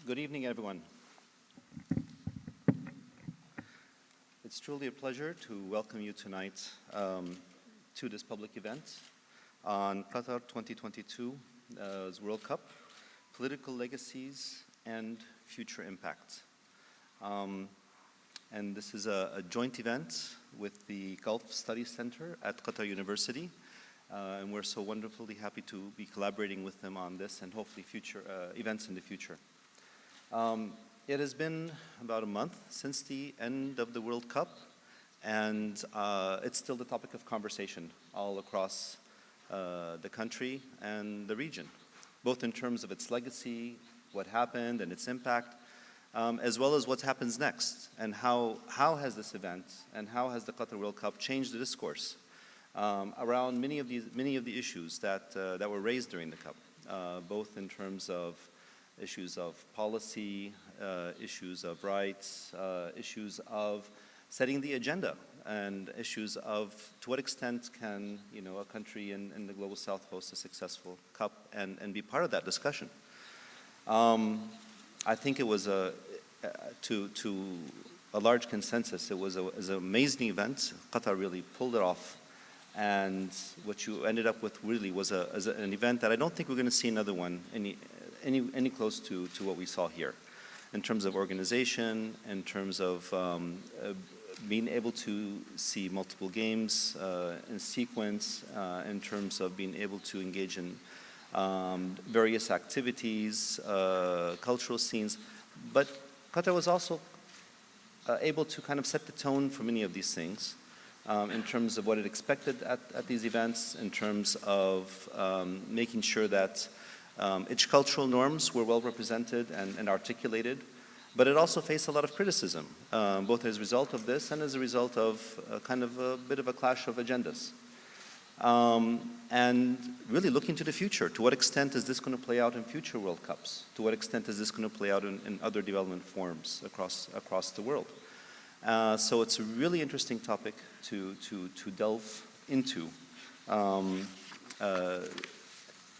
Good evening, everyone. It's truly a pleasure to welcome you tonight to this public event on Qatar 2022 World Cup, Political Legacies and Future Impact. And this is a joint event with the Gulf Studies Center at Qatar University. And we're so wonderfully happy to be collaborating with them on this and hopefully future events in the future. It has been about a month since the end of the World Cup, and it's still the topic of conversation all across the country and the region, both in terms of its legacy, what happened and its impact, as well as what happens next, and how has this event and how has the Qatar World Cup changed the discourse around many of the issues that were raised during the Cup, both in terms of issues of policy, issues of rights, issues of setting the agenda, and issues of to what extent can a country in the global south host a successful Cup and be part of that discussion. I think it was to a large consensus. It was an amazing event. Qatar really pulled it off. And what you ended up with really was an event that I don't think we're going to see another one any close to what we saw here, in terms of organization, in terms of being able to see multiple games in sequence, in terms of being able to engage in various activities, cultural scenes. But Qatar was also able to kind of set the tone for many of these things. In terms of what it expected at these events, in terms of making sure that its cultural norms were well represented and articulated, but it also faced a lot of criticism, both as a result of this and as a result of kind of a bit of a clash of agendas. And really looking to the future. To what extent is this going to play out in future World Cups? To what extent is this going to play out in other development forums across the world? So it's a really interesting topic to delve into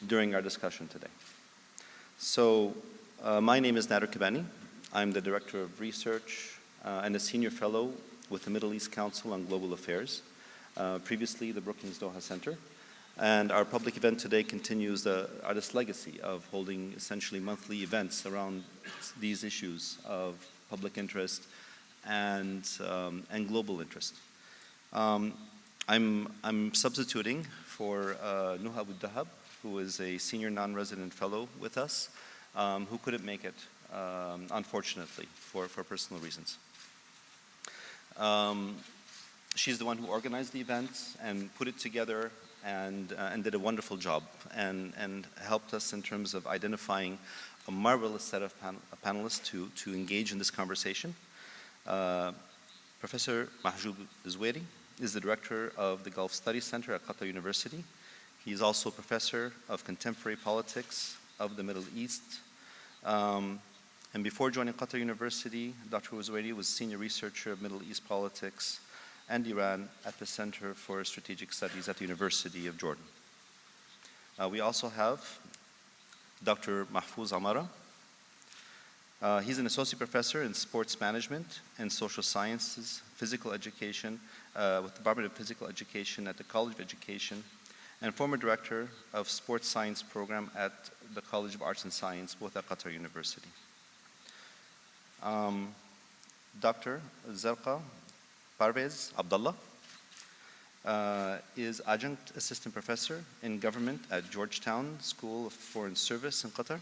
during our discussion today. So my name is Nader Kabbani. I'm the Director of Research and a Senior Fellow with the Middle East Council on Global Affairs, previously the Brookings Doha Center. And our public event today continues this legacy of holding essentially monthly events around these issues of public interest and global interest. I'm substituting for Nuha Abu Dahab, who is a senior non-resident fellow with us, who couldn't make it, unfortunately, for personal reasons. She's the one who organized the event and put it together and did a wonderful job and helped us in terms of identifying a marvelous set of panelists to engage in this conversation. Professor Mahjoob Zweiri is the director of the Gulf Studies Center at Qatar University. He is also a professor of contemporary politics of the Middle East. And before joining Qatar University, Dr. Zweiri was senior researcher of Middle East politics and Iran at the Center for Strategic Studies at the University of Jordan. We also have Dr. Mahfoud Amara. He's an associate professor in sports management and social sciences, physical education, with the Department of Physical Education at the College of Education, and former director of sports science program at the College of Arts and Science, both at Qatar University. Dr. Zarqa Parvez Abdullah is adjunct assistant professor in government at Georgetown School of Foreign Service in Qatar,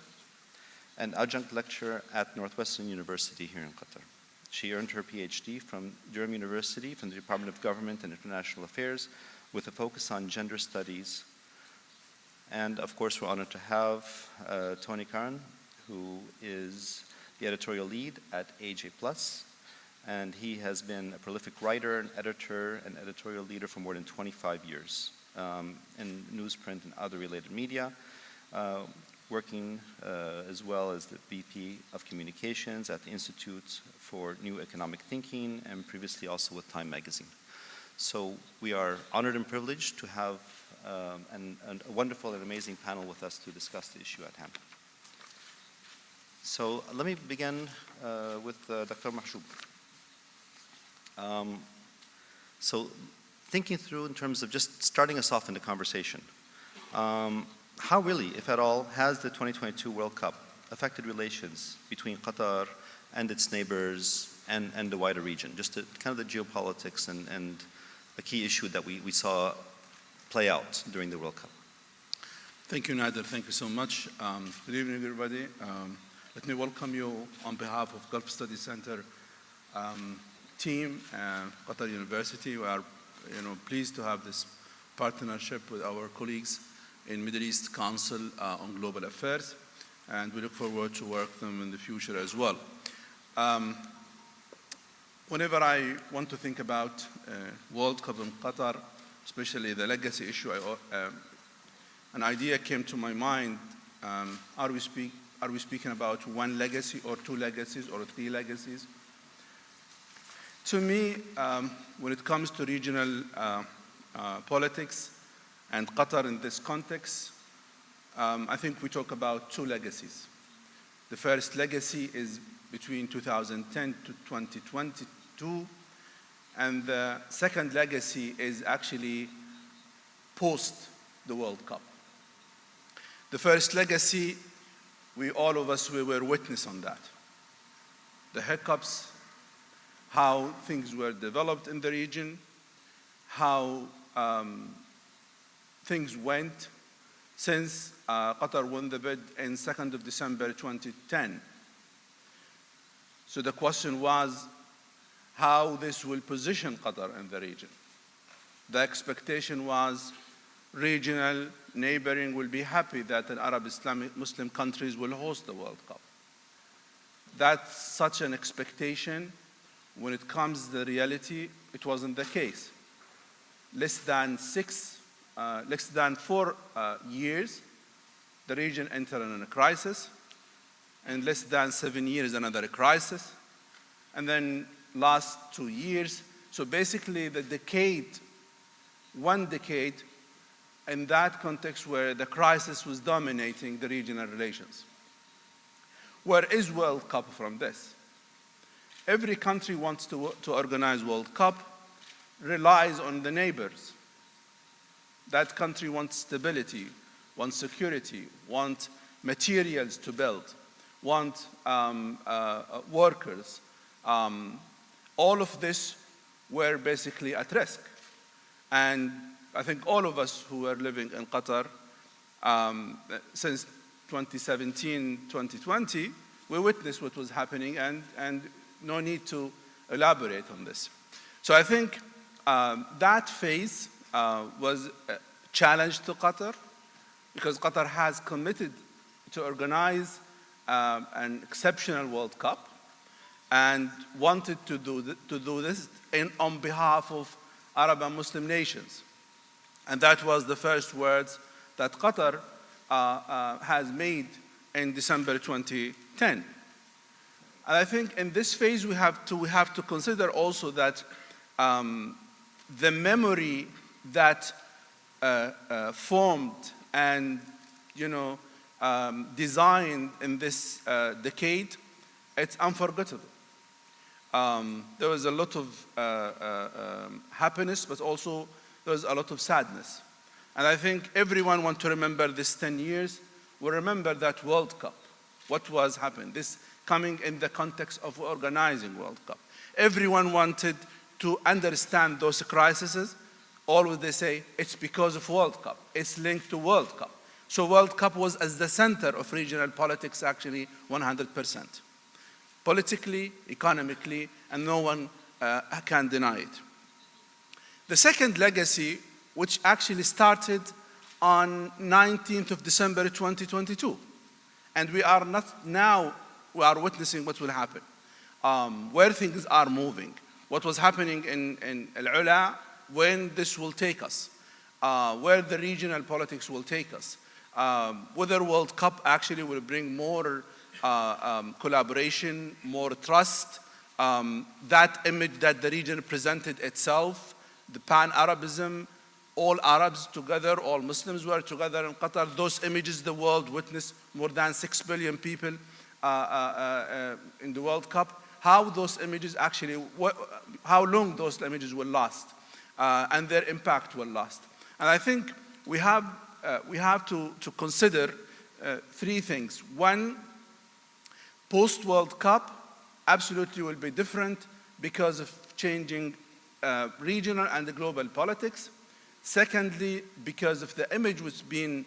and adjunct lecturer at Northwestern University here in Qatar. She earned her PhD from Durham University from the Department of Government and International Affairs with a focus on gender studies. And of course, we're honored to have Tony Karon, who is the editorial lead at AJ+, and he has been a prolific writer, an editor, and editorial leader for more than 25 years in newsprint and other related media, working as well as the VP of Communications at the Institute for New Economic Thinking, and previously also with Time Magazine. So we are honored and privileged to have a wonderful and amazing panel with us to discuss the issue at hand. So let me begin with Dr. Mahjoob. So thinking through in terms of just starting us off in the conversation, how really, if at all, has the 2022 World Cup affected relations between Qatar and its neighbors and the wider region? Just kind of the geopolitics and a key issue that we saw play out during the World Cup. Thank you, Nader. Thank you so much. Good evening, everybody. Let me welcome you on behalf of Gulf Study Center team and Qatar University. We are pleased to have this partnership with our colleagues in Middle East Council on Global Affairs, and we look forward to work with them in the future as well. Whenever I want to think about World Cup in Qatar, especially the legacy issue, an idea came to my mind. Are we speaking about one legacy or two legacies or three legacies? To me, when it comes to regional politics and Qatar in this context, I think we talk about two legacies. The first legacy is between 2010 to 2022, and the second legacy is actually post the World Cup. The first legacy, all of us, we were witness on that. The hiccups, how things were developed in the region, how things went since Qatar won the bid in 2nd of December 2010. So the question was how this will position Qatar in the region. The expectation was regional neighboring will be happy that an Arab Islamic Muslim countries will host the World Cup. That's such an expectation. When it comes to the reality, it wasn't the case. Less than 4 years, the region entered in a crisis, and less than 7 years, another crisis, and then last 2 years. So basically the decade, 1 decade, in that context where the crisis was dominating the regional relations. Where is World Cup from this? Every country wants to organize World Cup, relies on the neighbors. That country wants stability, wants security, wants materials to build, wants workers. All of this were basically at risk. And I think all of us who are living in Qatar since 2017, 2020, we witnessed what was happening, and no need to elaborate on this. So I think that phase was a challenge to Qatar, because Qatar has committed to organize an exceptional World Cup and wanted to do this on behalf of Arab and Muslim nations. And that was the first words that Qatar has made in December 2010. And I think in this phase we have to consider also that the memory that formed and designed in this decade, it's unforgettable. There was a lot of happiness, but also there was a lot of sadness. And I think everyone wants to remember this 10 years, will remember that World Cup, what was happening, this coming in the context of organizing World Cup. Everyone wanted to understand those crises. Always they say, it's because of World Cup. It's linked to World Cup. So World Cup was as the center of regional politics, actually 100%. Politically, economically, and no one can deny it. The second legacy, which actually started on 19th of December 2022, and we are witnessing what will happen, where things are moving, what was happening in Al-Ula, when this will take us, where the regional politics will take us, whether World Cup actually will bring more collaboration, more trust, that image that the region presented itself, the pan-Arabism, all Arabs together, all Muslims were together in Qatar. Those images the world witnessed, more than 6 billion people in the World Cup, how those images actually, how long those images will last, and their impact will last. And I think we have to consider three things. One, post-World Cup absolutely will be different because of changing regional and the global politics. Secondly, because of the image was being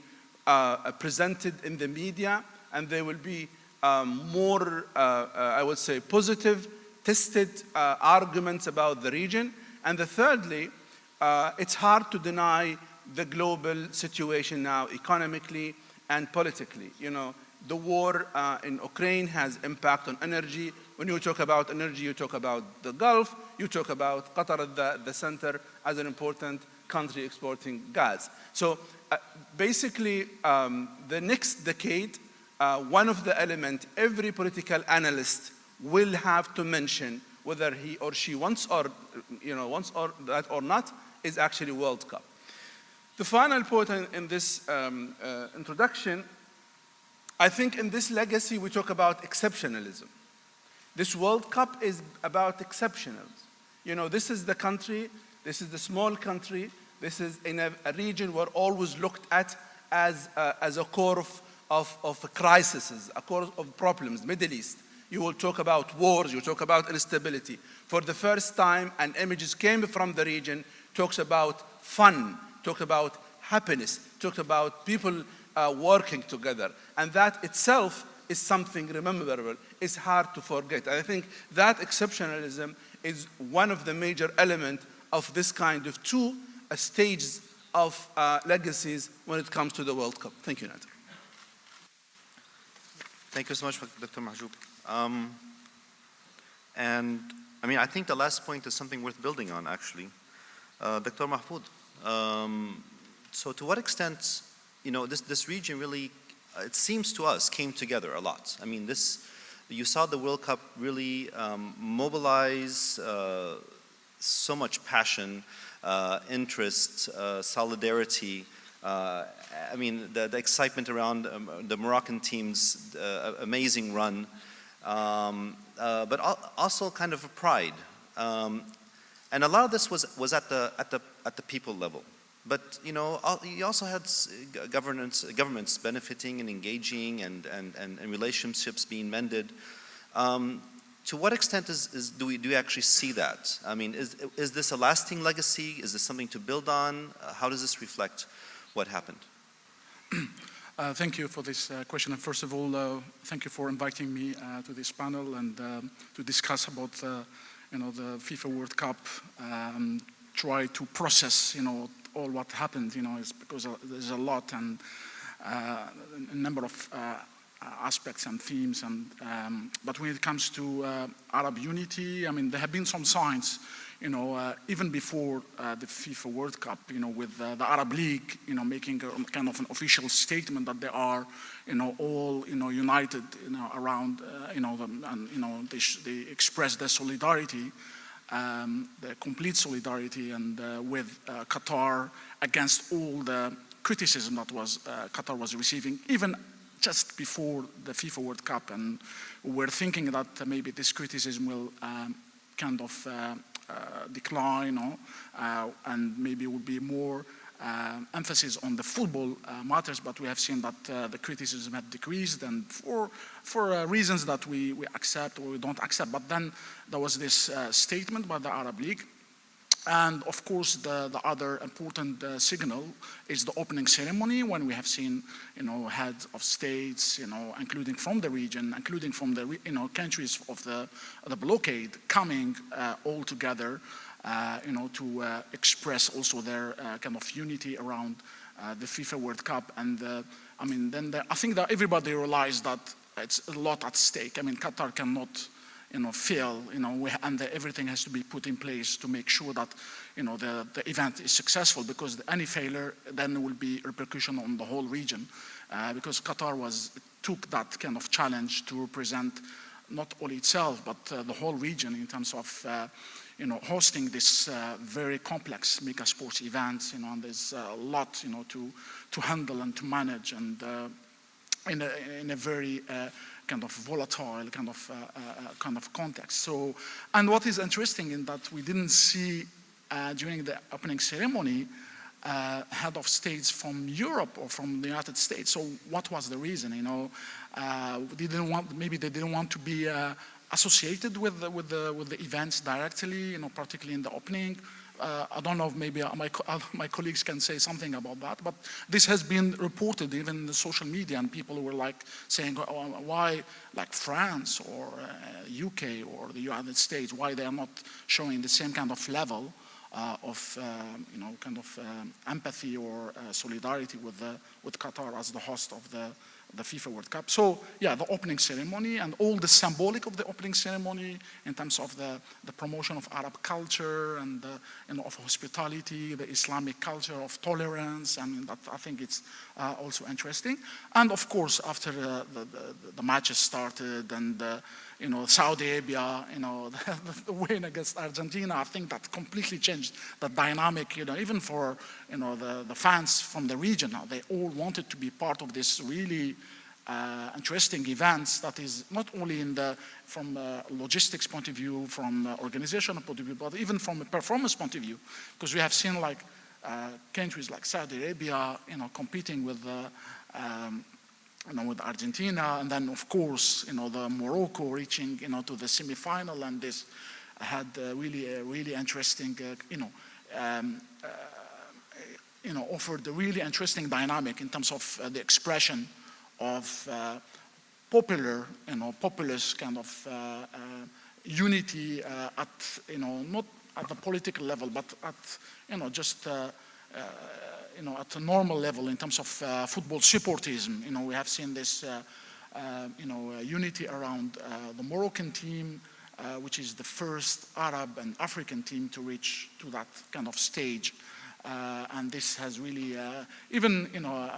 presented in the media, and there will be more, I would say, positive, tested arguments about the region. And thirdly, it's hard to deny the global situation now, economically and politically. You know, the war in Ukraine has impact on energy. When you talk about energy, you talk about the Gulf, you talk about Qatar at the center as an important country exporting gas. So basically, the next decade, one of the elements every political analyst will have to mention, whether he or she wants or that or not, is actually World Cup. The final point in this introduction, I think in this legacy we talk about exceptionalism. This World Cup is about exceptionalism. You know, this is the country, this is the small country, this is in a region we're always looked at as a core of crises, a core of problems, Middle East. You will talk about wars, you talk about instability. For the first time, and images came from the region, talks about fun, talk about happiness, talk about people working together. And that itself is something rememberable. It's hard to forget. I think that exceptionalism is one of the major elements of this kind of two stages of legacies when it comes to the World Cup. Thank you, Nader. Thank you so much, Dr. Mahjoob. And I mean, I think the last point is something worth building on, actually. Dr. Mahfoud, so to what extent, you know, this region really, it seems to us, came together a lot. I mean, you saw the World Cup really mobilize so much passion, interest, solidarity. I mean, the excitement around the Moroccan team's amazing run, but also kind of a pride. And a lot of this was at the people level. But you know, you also had governments benefiting and engaging, and relationships being mended. To what extent do we actually see that? I mean, is this a lasting legacy? Is this something to build on? How does this reflect what happened? Thank you for this question. And first of all, thank you for inviting me to this panel and to discuss about you know, the FIFA World Cup. Try to process, you know, all what happened. You know, is because there's a lot and a number of aspects and themes. And but when it comes to Arab unity, I mean, there have been some signs. You know, even before the FIFA World Cup, you know, with the Arab League, you know, making a kind of an official statement that they are, you know, all, you know, united, you know, around, you know, them, and you know, they express their solidarity, the complete solidarity, and with Qatar against all the criticism that was Qatar was receiving, even just before the FIFA World Cup, and we're thinking that maybe this criticism will kind of decline, and maybe would be more emphasis on the football matters, but we have seen that the criticism had decreased, and for reasons that we accept or we don't accept. But then there was this statement by the Arab League. And of course, the other important signal is the opening ceremony, when we have seen, you know, heads of states, you know, including from the region, including from the, you know, countries of the blockade, coming all together, you know, to express also their kind of unity around the FIFA World Cup. And I mean, then I think that everybody realized that it's a lot at stake. I mean, Qatar cannot, you know, fail, you know, and everything has to be put in place to make sure that, you know, the event is successful, because any failure then will be repercussion on the whole region, because Qatar took that kind of challenge to represent not only itself but the whole region in terms of you know, hosting this very complex mega sports events, you know, and there's a lot, you know, to handle and to manage, and in a very kind of volatile kind of context. So, and what is interesting in that we didn't see during the opening ceremony head of states from Europe or from the United States. So what was the reason? You know, maybe they didn't want to be associated with the events directly. You know, particularly in the opening. I don't know if maybe my colleagues can say something about that, but this has been reported even in the social media, and people were like saying, oh, why like France or UK or the United States, why they are not showing the same kind of level of you know, kind of empathy or solidarity with Qatar as the host of the FIFA World Cup. So yeah, the opening ceremony and all the symbolic of the opening ceremony in terms of the promotion of Arab culture and you know, of hospitality, the Islamic culture of tolerance. I mean, that, I think it's also interesting. And of course, after the matches started and you know, Saudi Arabia, you know, the win against Argentina, I think that completely changed the dynamic, you know, even for, you know, the fans from the region. They all wanted to be part of this really interesting events that is not only from a logistics point of view, from organizational point of view, but even from a performance point of view. Because we have seen like countries like Saudi Arabia, you know, competing with you know, with Argentina, and then of course, you know, the Morocco reaching, you know, to the semifinal, and this had really interesting, you know, offered a really interesting dynamic in terms of the expression of popular, you know, populist kind of unity at, you know, not at the political level, but at, you know, just you know, at a normal level in terms of football supportism. You know, we have seen this, you know, unity around the Moroccan team, which is the first Arab and African team to reach to that kind of stage. And this has really, even, you know,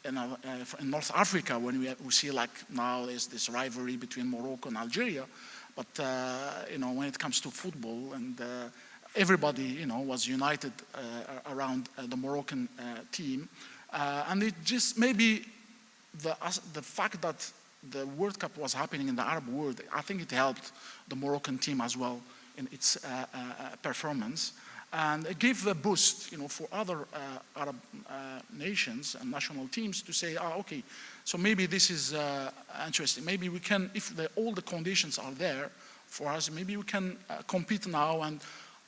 in North Africa, when we see like now there's this rivalry between Morocco and Algeria, but, you know, when it comes to football and everybody, you know, was united around the Moroccan team, and it just maybe the fact that the World Cup was happening in the Arab world, I think it helped the Moroccan team as well in its performance, and it gave a boost, you know, for other Arab nations and national teams to say, okay, so maybe this is interesting. Maybe we can, if all the conditions are there for us, maybe we can compete now and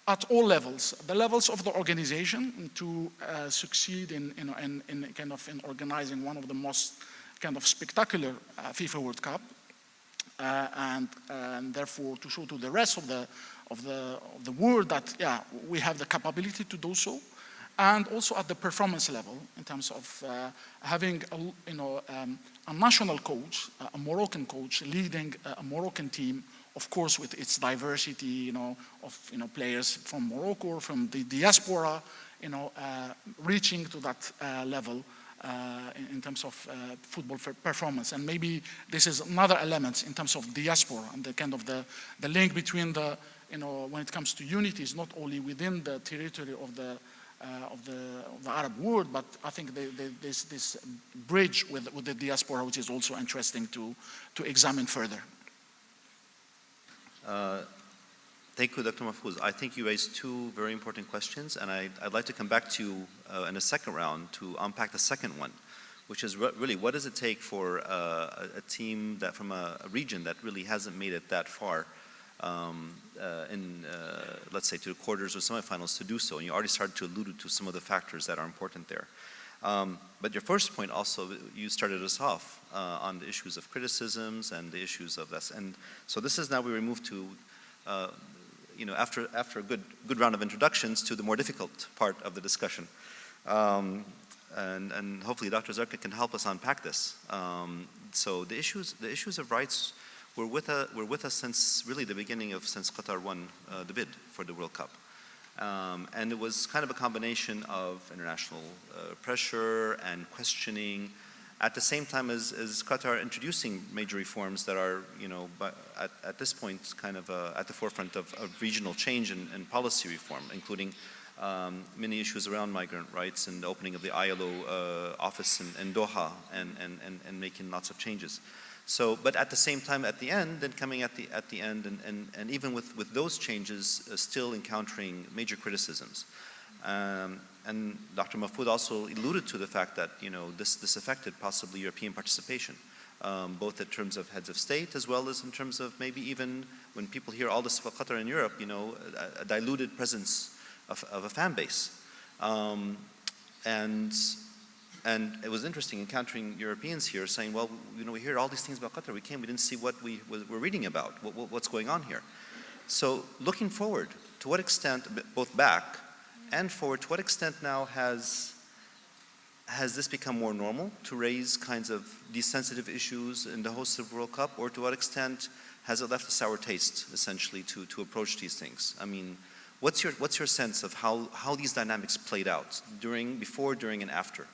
at all levels, the levels of the organization to succeed in kind of in organizing one of the most kind of spectacular FIFA World Cup, and therefore to show to the rest of the world that yeah, we have the capability to do so, and also at the performance level in terms of having a national coach, a Moroccan coach leading a Moroccan team. Of course, with its diversity, you know, of players from Morocco or from the diaspora, you know, reaching to that level in terms of football performance. And maybe this is another element in terms of diaspora and the kind of the link between the, you know, when it comes to unity is not only within the territory of the Arab world, but I think there's this bridge with the diaspora, which is also interesting to examine further. Thank you, Dr. Mahfoud. I think you raised two very important questions, and I'd like to come back to you in a second round to unpack the second one, which is really what does it take for a team that from a region that really hasn't made it that far in, let's say, to the quarters or semifinals to do so. And you already started to allude to some of the factors that are important there. But your first point also, you started us off on the issues of criticisms and the issues of this. And so this is now we move to, you know, after a good round of introductions to the more difficult part of the discussion. And hopefully Dr. Zarqa can help us unpack this. So the issues of rights were with us since really the beginning of since Qatar won the bid for the World Cup. And it was kind of a combination of international pressure and questioning at the same time as Qatar introducing major reforms that are, you know, at this point kind of at the forefront of regional change and policy reform, including many issues around migrant rights and the opening of the ILO office in Doha and making lots of changes. So, but at the same time, at the end, then coming at the end, and even with those changes, still encountering major criticisms. And Dr. Mahfoud also alluded to the fact that, you know, this affected possibly European participation, both in terms of heads of state as well as in terms of maybe even when people hear all this about Qatar in Europe, you know, a diluted presence of a fan base. And it was interesting encountering Europeans here saying, well, you know, we hear all these things about Qatar. We didn't see what we're reading about, what's going on here. So looking forward, to what extent, both back and forward, to what extent now has this become more normal to raise kinds of these sensitive issues in the host of World Cup, or to what extent has it left a sour taste, essentially, to approach these things? I mean, what's your sense of how these dynamics played out before, during, and after?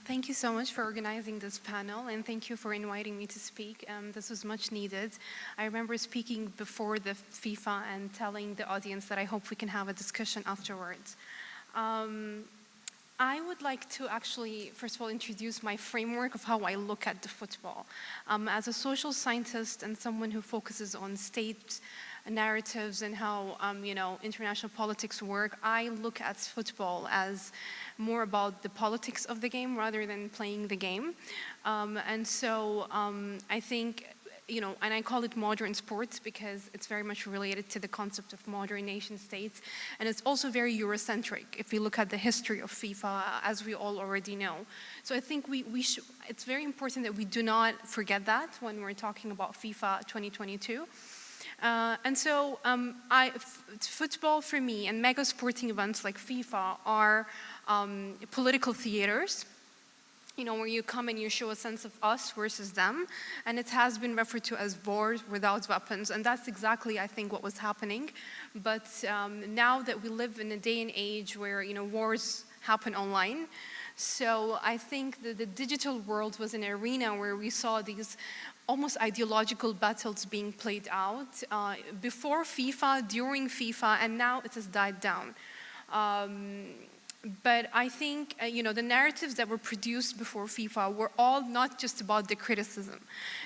Thank you so much for organizing this panel, and thank you for inviting me to speak. This was much needed. I remember speaking before the FIFA and telling the audience that I hope we can have a discussion afterwards. I would like to actually, first of all, introduce my framework of how I look at the football. As a social scientist and someone who focuses on state narratives and how you know, international politics work, I look at football as more about the politics of the game rather than playing the game. And so I think, you know, and I call it modern sports because it's very much related to the concept of modern nation states. And it's also very Eurocentric if you look at the history of FIFA, as we all already know. So I think it's very important that we do not forget that when we're talking about FIFA 2022. And so football for me and mega sporting events like FIFA are political theaters, you know, where you come and you show a sense of us versus them. And it has been referred to as wars without weapons. And that's exactly, I think, what was happening. But now that we live in a day and age where, you know, wars happen online, so I think that the digital world was an arena where we saw these almost ideological battles being played out before FIFA, during FIFA, and now it has died down. But I think, you know, the narratives that were produced before FIFA were all not just about the criticism.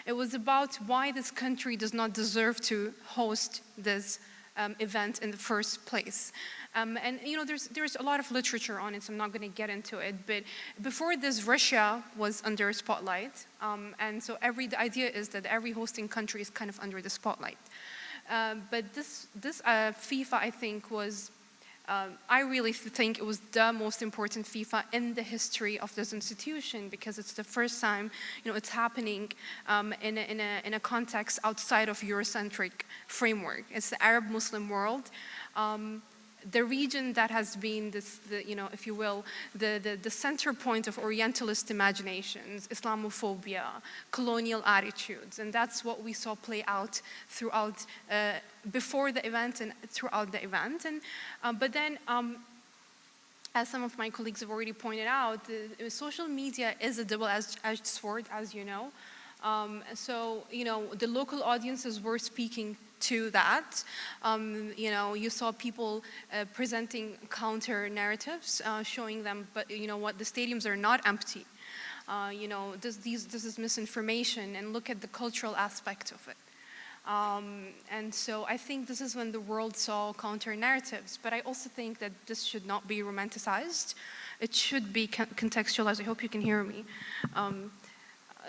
It was about why this country does not deserve to host this event in the first place. And you know, there's a lot of literature on it, so I'm not going to get into it. But before this, Russia was under spotlight, and so the idea is that every hosting country is kind of under the spotlight. But this FIFA, I think, was. I really think it was the most important FIFA in the history of this institution because it's the first time, you know, it's happening in a context outside of Eurocentric framework. It's the Arab Muslim world. The region that has been you know, if you will, the center point of Orientalist imaginations, Islamophobia, colonial attitudes, and that's what we saw play out throughout, before the event and throughout the event. And but then, as some of my colleagues have already pointed out, social media is a double-edged sword, as you know. So, you know, the local audiences were speaking to that. You know, you saw people presenting counter narratives, showing them, but you know what, the stadiums are not empty. You know, this is misinformation, and look at the cultural aspect of it. And so I think this is when the world saw counter narratives, but I also think that this should not be romanticized. It should be contextualized. I hope you can hear me.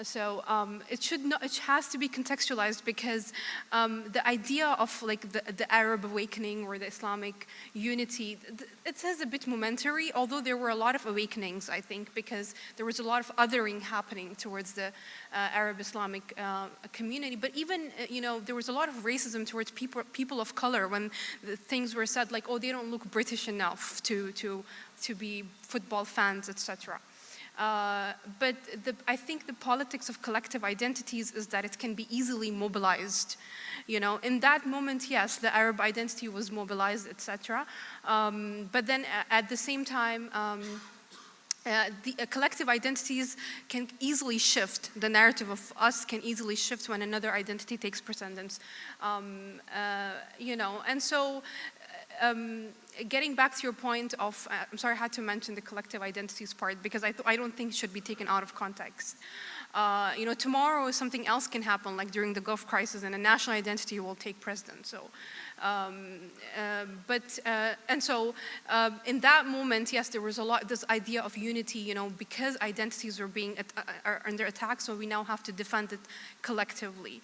So it has to be contextualized because the idea of like the Arab awakening or the Islamic unity, it is a bit momentary, although there were a lot of awakenings, I think, because there was a lot of othering happening towards the Arab Islamic community. But even, you know, there was a lot of racism towards people of color when the things were said like, oh, they don't look British enough to be football fans, etc. But I think the politics of collective identities is that it can be easily mobilized. You know, in that moment, yes, the Arab identity was mobilized, etc. But then at the same time, the collective identities can easily shift. The narrative of us can easily shift when another identity takes precedence. You know, and so getting back to your point of, I'm sorry I had to mention the collective identities part because I don't think it should be taken out of context. Tomorrow something else can happen, like during the Gulf crisis, and a national identity will take precedence. So, in that moment, yes, there was this idea of unity, because identities are under attack, so we now have to defend it collectively.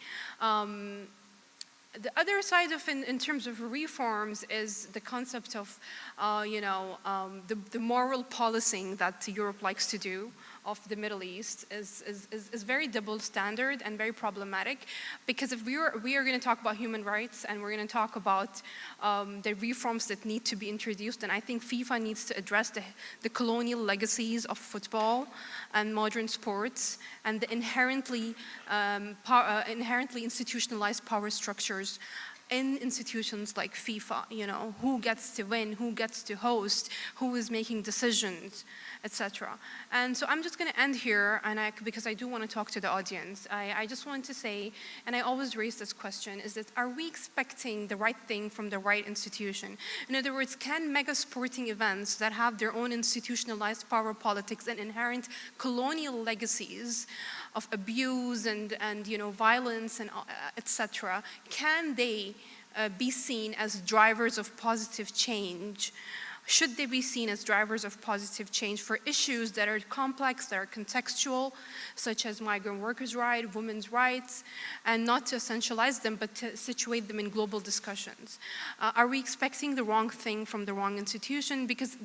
The other side of, in terms of reforms, is the concept of, the moral policing that Europe likes to do of the Middle East is very double standard and very problematic, because if we are going to talk about human rights and we're going to talk about the reforms that need to be introduced, then I think FIFA needs to address the colonial legacies of football and modern sports and the inherently institutionalized power structures in institutions like FIFA, who gets to win, who gets to host, who is making decisions, etc. And so I'm just going to end here, because I do want to talk to the audience. I just want to say, and I always raise this question, is that are we expecting the right thing from the right institution? In other words, can mega sporting events that have their own institutionalized power politics and inherent colonial legacies of abuse and violence and etc., can they be seen as drivers of positive change? Should they be seen as drivers of positive change for issues that are complex, that are contextual, such as migrant workers' rights, women's rights, and not to essentialize them, but to situate them in global discussions? Are we expecting the wrong thing from the wrong institution? Because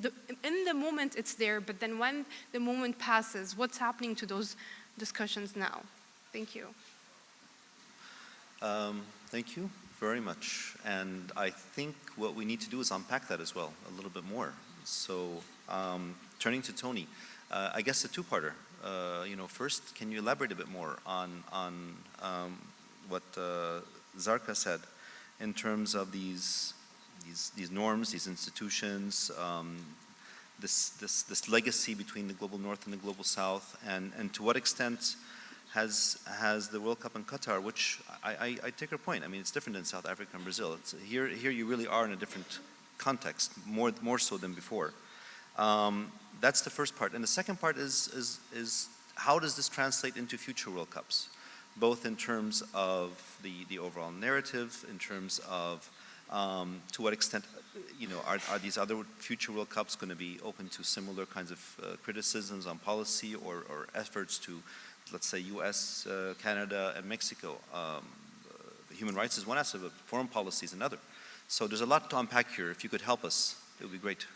in the moment it's there, but then when the moment passes, what's happening to those discussions now? Thank you. Thank you very much. And I think what we need to do is unpack that as well a little bit more. So turning to Tony, I guess a two-parter. First, can you elaborate a bit more on what Zarqa said in terms of these norms, these institutions, this legacy between the global north and the global south, and to what extent has the World Cup in Qatar, which I take your point. I mean, it's different in South Africa and Brazil. Here you really are in a different context, more so than before. That's the first part. And the second part is how does this translate into future World Cups, both in terms of the overall narrative, in terms of to what extent, are these other future World Cups going to be open to similar kinds of criticisms on policy or efforts to, let's say, US, Canada, and Mexico? Human rights is one aspect, but foreign policy is another. So there's a lot to unpack here. If you could help us, it would be great.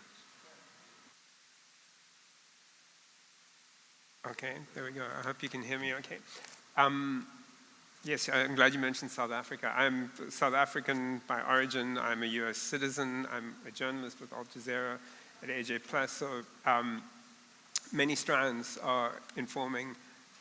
Okay, there we go. I hope you can hear me okay. Yes, I'm glad you mentioned South Africa. I'm South African by origin. I'm a US citizen. I'm a journalist with Al Jazeera at AJ+. So many strands are informing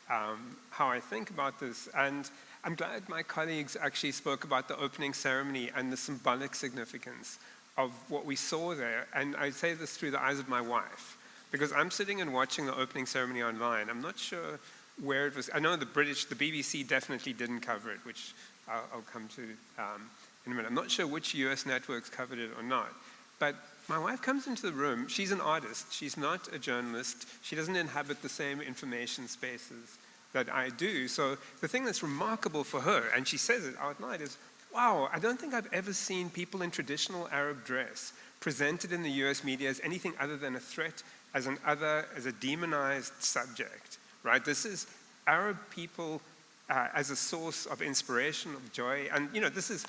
how I think about this. And I'm glad my colleagues actually spoke about the opening ceremony and the symbolic significance of what we saw there. And I say this through the eyes of my wife, because I'm sitting and watching the opening ceremony online. I'm not sure where it was. I know the BBC definitely didn't cover it, which I'll come to in a minute. I'm not sure which US networks covered it or not. But my wife comes into the room. She's an artist. She's not a journalist. She doesn't inhabit the same information spaces that I do. So the thing that's remarkable for her, and she says it out loud, is, wow, I don't think I've ever seen people in traditional Arab dress presented in the US media as anything other than a threat, as a demonized subject, right? This is Arab people as a source of inspiration, of joy. And, this is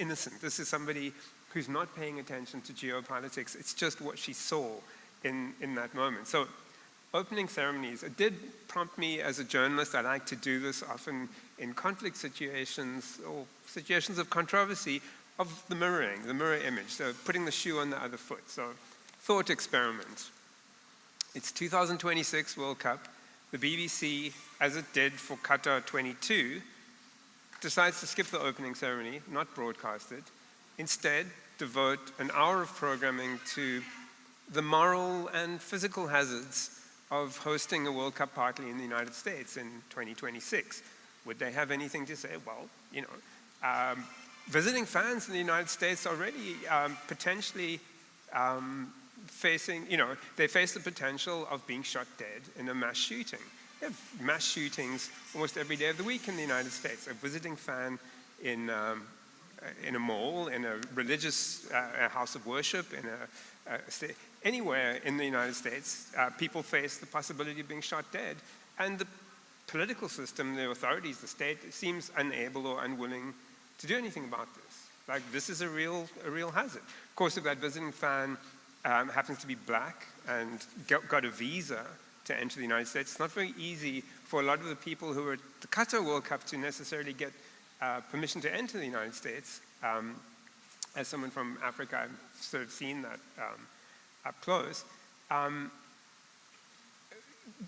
innocent. This is somebody who's not paying attention to geopolitics. It's just what she saw in that moment. So opening ceremonies, it did prompt me as a journalist. I like to do this often in conflict situations or situations of controversy, of the mirror image, so putting the shoe on the other foot. So thought experiment. It's 2026 World Cup. The BBC, as it did for Qatar 22, decides to skip the opening ceremony, not broadcast it. Instead, devote an hour of programming to the moral and physical hazards of hosting a World Cup party in the United States in 2026. Would they have anything to say? Well, visiting fans in the United States are really potentially facing, they face the potential of being shot dead in a mass shooting. They have mass shootings almost every day of the week in the United States. A visiting fan in a mall, in a religious house of worship, anywhere in the United States, people face the possibility of being shot dead. And the political system, the authorities, the state, seems unable or unwilling to do anything about this. Like, this is a real hazard. Of course, if that visiting fan happens to be black and got a visa to enter the United States, it's not very easy for a lot of the people who are at the Qatar World Cup to necessarily get permission to enter the United States. As someone from Africa, I've sort of seen that up close.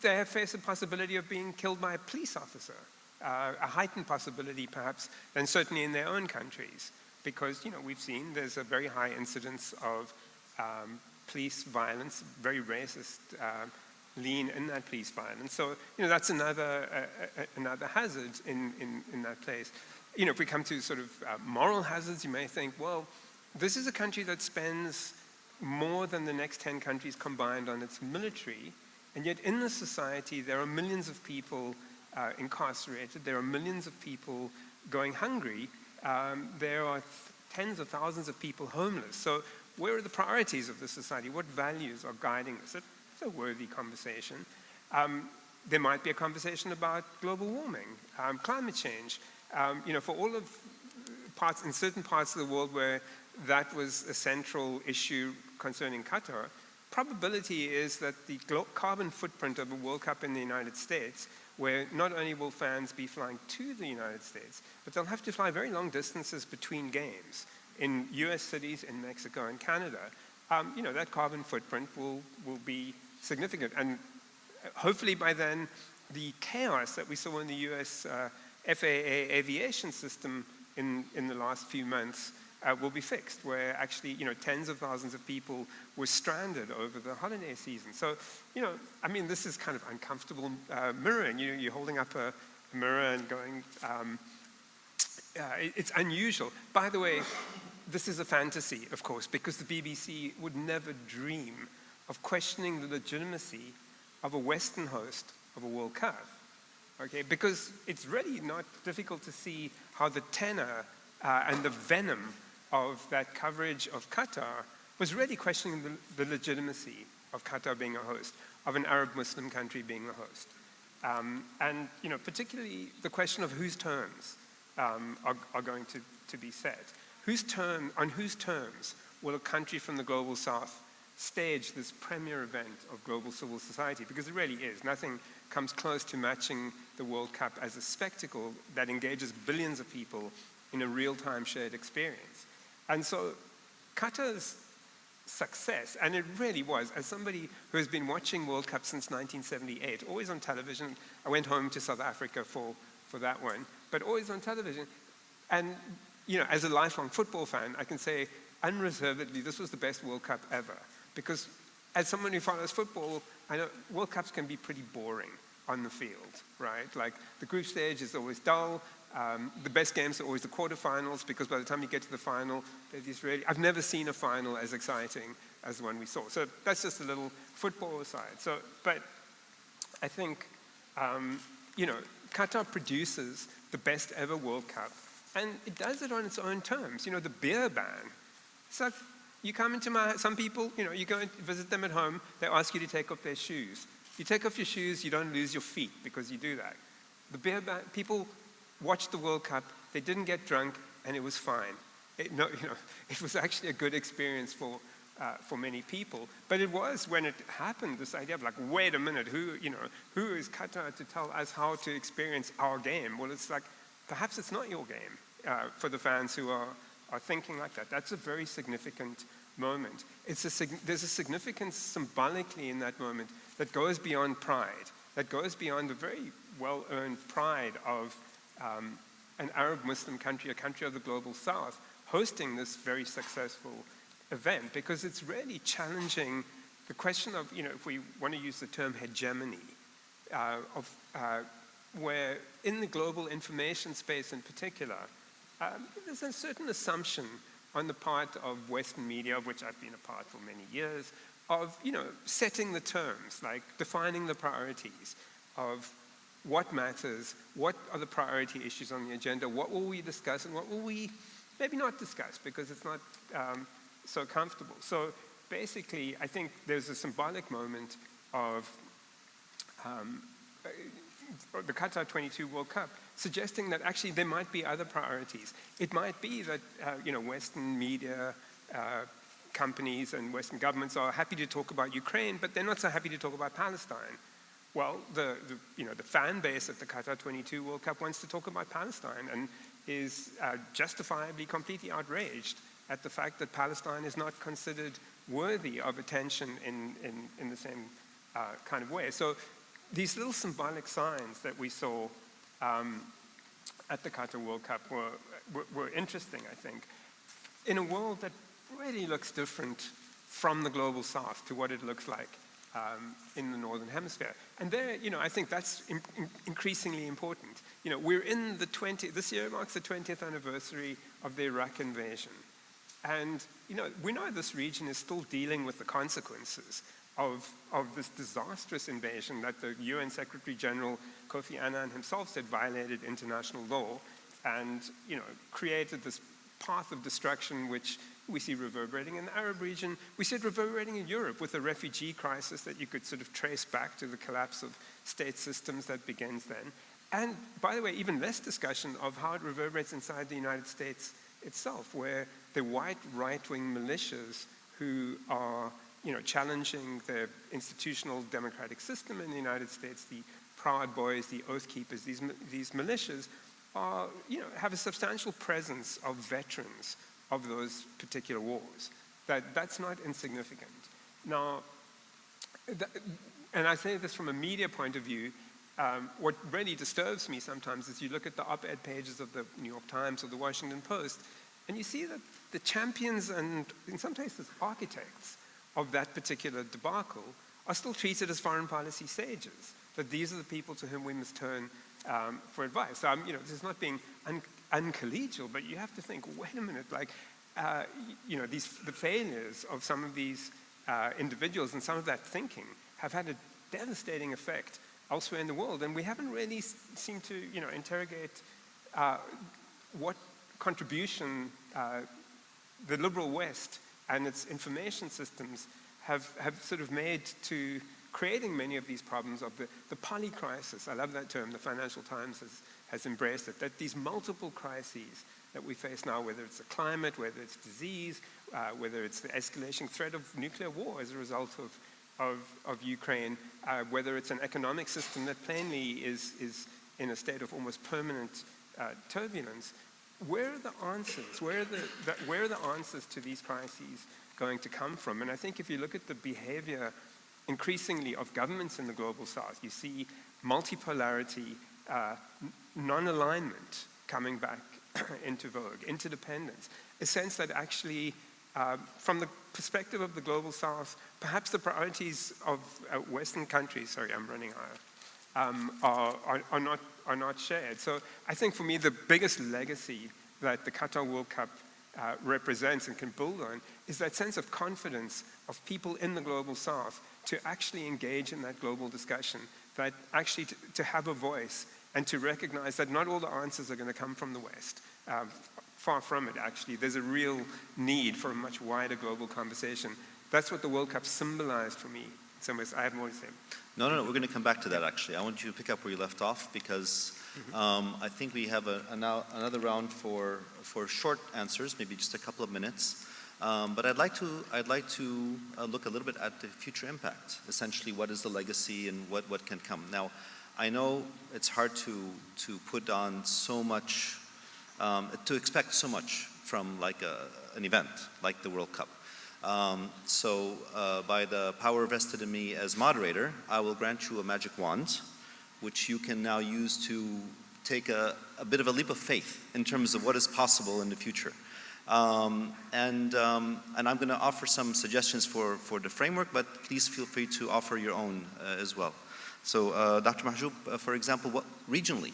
They face the possibility of being killed by a police officer, a heightened possibility perhaps than certainly in their own countries, because we've seen there's a very high incidence of police violence, very racist lean in that police violence. So that's another hazard in that place. If we come to sort of moral hazards, you may think, well, this is a country that spends more than the next 10 countries combined on its military, and yet in this society there are millions of people incarcerated, there are millions of people going hungry, there are tens of thousands of people homeless. So where are the priorities of the society? What values are guiding this? It's a worthy conversation. There might be a conversation about global warming, climate change. For all of in certain parts of the world where that was a central issue concerning Qatar, probability is that the carbon footprint of a World Cup in the United States, where not only will fans be flying to the United States, but they'll have to fly very long distances between games in US cities, in Mexico and Canada, that carbon footprint will be significant. And hopefully by then, the chaos that we saw in the US FAA aviation system in the last few months will be fixed, where actually, tens of thousands of people were stranded over the holiday season. So, this is kind of uncomfortable mirroring. You're holding up a mirror and going, it's unusual. By the way, this is a fantasy, of course, because the BBC would never dream of questioning the legitimacy of a Western host of a World Cup. Okay, because it's really not difficult to see how the tenor and the venom of that coverage of Qatar was really questioning the legitimacy of Qatar being a host, of an Arab Muslim country being a host. And particularly the question of whose terms are going to be set. On whose terms will a country from the global south stage this premier event of global civil society? Because it really is. Nothing comes close to matching the World Cup as a spectacle that engages billions of people in a real-time shared experience. And so Qatar's success, and it really was, as somebody who has been watching World Cup since 1978, always on television. I went home to South Africa for that one, but always on television. And as a lifelong football fan, I can say unreservedly this was the best World Cup ever. Because as someone who follows football, I know World Cups can be pretty boring on the field, right? Like, the group stage is always dull. The best games are always the quarterfinals, because by the time you get to the final, I've never seen a final as exciting as the one we saw. So that's just a little football aside. So, but I think, Qatar produces the best ever World Cup, and it does it on its own terms. The beer ban. So you come into some people, you go and visit them at home, they ask you to take off their shoes. You take off your shoes, you don't lose your feet because you do that. The beer ban, people watched the World Cup, they didn't get drunk, and it was fine. It was actually a good experience for many people. But it was, when it happened, this idea of like, wait a minute, who is Qatar to tell us how to experience our game? Well, it's like, perhaps it's not your game for the fans who are thinking like that. That's a very significant moment. There's a significance symbolically in that moment that goes beyond pride, that goes beyond the very well-earned pride of an Arab Muslim country, a country of the global south, hosting this very successful event, because it's really challenging the question of, if we want to use the term hegemony, where in the global information space in particular, there's a certain assumption on the part of Western media, of which I've been a part for many years, of setting the terms, like defining the priorities of what matters, what are the priority issues on the agenda, what will we discuss and what will we maybe not discuss because it's not so comfortable. So basically, I think there's a symbolic moment of the Qatar 22 World Cup suggesting that actually there might be other priorities. It might be that Western media companies and Western governments are happy to talk about Ukraine, but they're not so happy to talk about Palestine. Well, the fan base at the Qatar 22 World Cup wants to talk about Palestine and is justifiably completely outraged at the fact that Palestine is not considered worthy of attention in the same kind of way. So these little symbolic signs that we saw at the Qatar World Cup were interesting, I think, in a world that really looks different from the global south to what it looks like in the northern hemisphere. And there, I think that's increasingly important. We're in this year marks the 20th anniversary of the Iraq invasion. And, we know this region is still dealing with the consequences of this disastrous invasion that the UN Secretary General Kofi Annan himself said violated international law and, created this path of destruction which we see reverberating in the Arab region. We see it reverberating in Europe with a refugee crisis that you could sort of trace back to the collapse of state systems that begins then. And by the way, even less discussion of how it reverberates inside the United States itself, where the white right-wing militias who are challenging the institutional democratic system in the United States, the Proud Boys, the Oath Keepers, these militias are, have a substantial presence of veterans of those particular wars. That's not insignificant. Now, and I say this from a media point of view, what really disturbs me sometimes is you look at the op-ed pages of the New York Times or the Washington Post, and you see that the champions and, in some cases, architects of that particular debacle are still treated as foreign policy sages, that these are the people to whom we must turn for advice. So, this is not being uncollegial, but you have to think, wait a minute, like, the failures of some of these individuals and some of that thinking have had a devastating effect elsewhere in the world, and we haven't really seemed to, interrogate what contribution the liberal West and its information systems have sort of made to creating many of these problems of the polycrisis. I love that term, the Financial Times has embraced it, that these multiple crises that we face now, whether it's the climate, whether it's disease, whether it's the escalating threat of nuclear war as a result of Ukraine, whether it's an economic system that plainly is in a state of almost permanent turbulence. Where are the answers? Where are the answers to these crises going to come from? And I think if you look at the behavior increasingly of governments in the global south, you see multipolarity, non-alignment coming back into vogue, interdependence, a sense that actually, from the perspective of the global south, perhaps the priorities of Western countries, sorry, I'm running higher, are not shared. So I think for me, the biggest legacy that the Qatar World Cup represents and can build on is that sense of confidence of people in the global south to actually engage in that global discussion, that actually to have a voice and to recognize that not all the answers are going to come from the West. Far from it, actually. There's a real need for a much wider global conversation. That's what the World Cup symbolized for me. In some ways, I have more to say. No, we're going to come back to that, actually. I want you to pick up where you left off because I think we have now another round for short answers, maybe just a couple of minutes. But I'd like to look a little bit at the future impact. Essentially, what is the legacy and what can come? Now, I know it's hard to put on so much, to expect so much from like an event like the World Cup. So by the power vested in me as moderator, I will grant you a magic wand, which you can now use to take a bit of a leap of faith in terms of what is possible in the future. And I'm going to offer some suggestions for the framework, but please feel free to offer your own as well. So Dr. Mahjoob, for example, what regionally,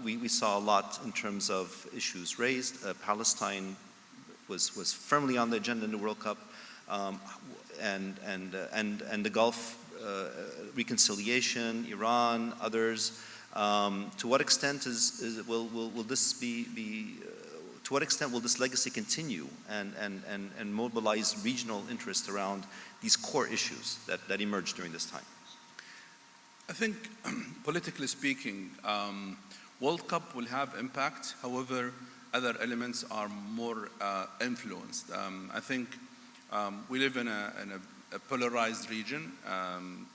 We saw a lot in terms of issues raised. Palestine was firmly on the agenda in the World Cup, and the Gulf reconciliation, Iran, others. To what extent will this be to what extent will this legacy continue and mobilize regional interest around these core issues that emerged during this time? I think, politically speaking, World Cup will have impact. However, other elements are more influenced. I think we live in a polarized region.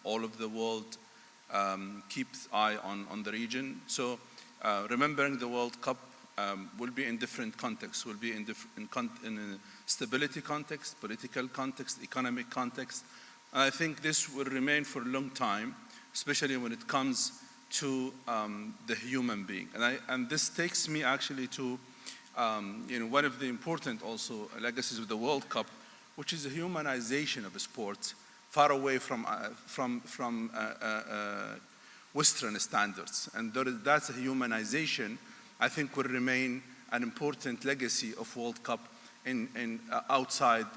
All of the world keeps eye on the region. So remembering the World Cup will be in different contexts, will be in a stability context, political context, economic context. And I think this will remain for a long time, especially when it comes to the human being. And this takes me actually to one of the important also legacies of the World Cup, which is the humanization of sports, far away from Western standards. And that's a humanization, I think, will remain an important legacy of World Cup in outside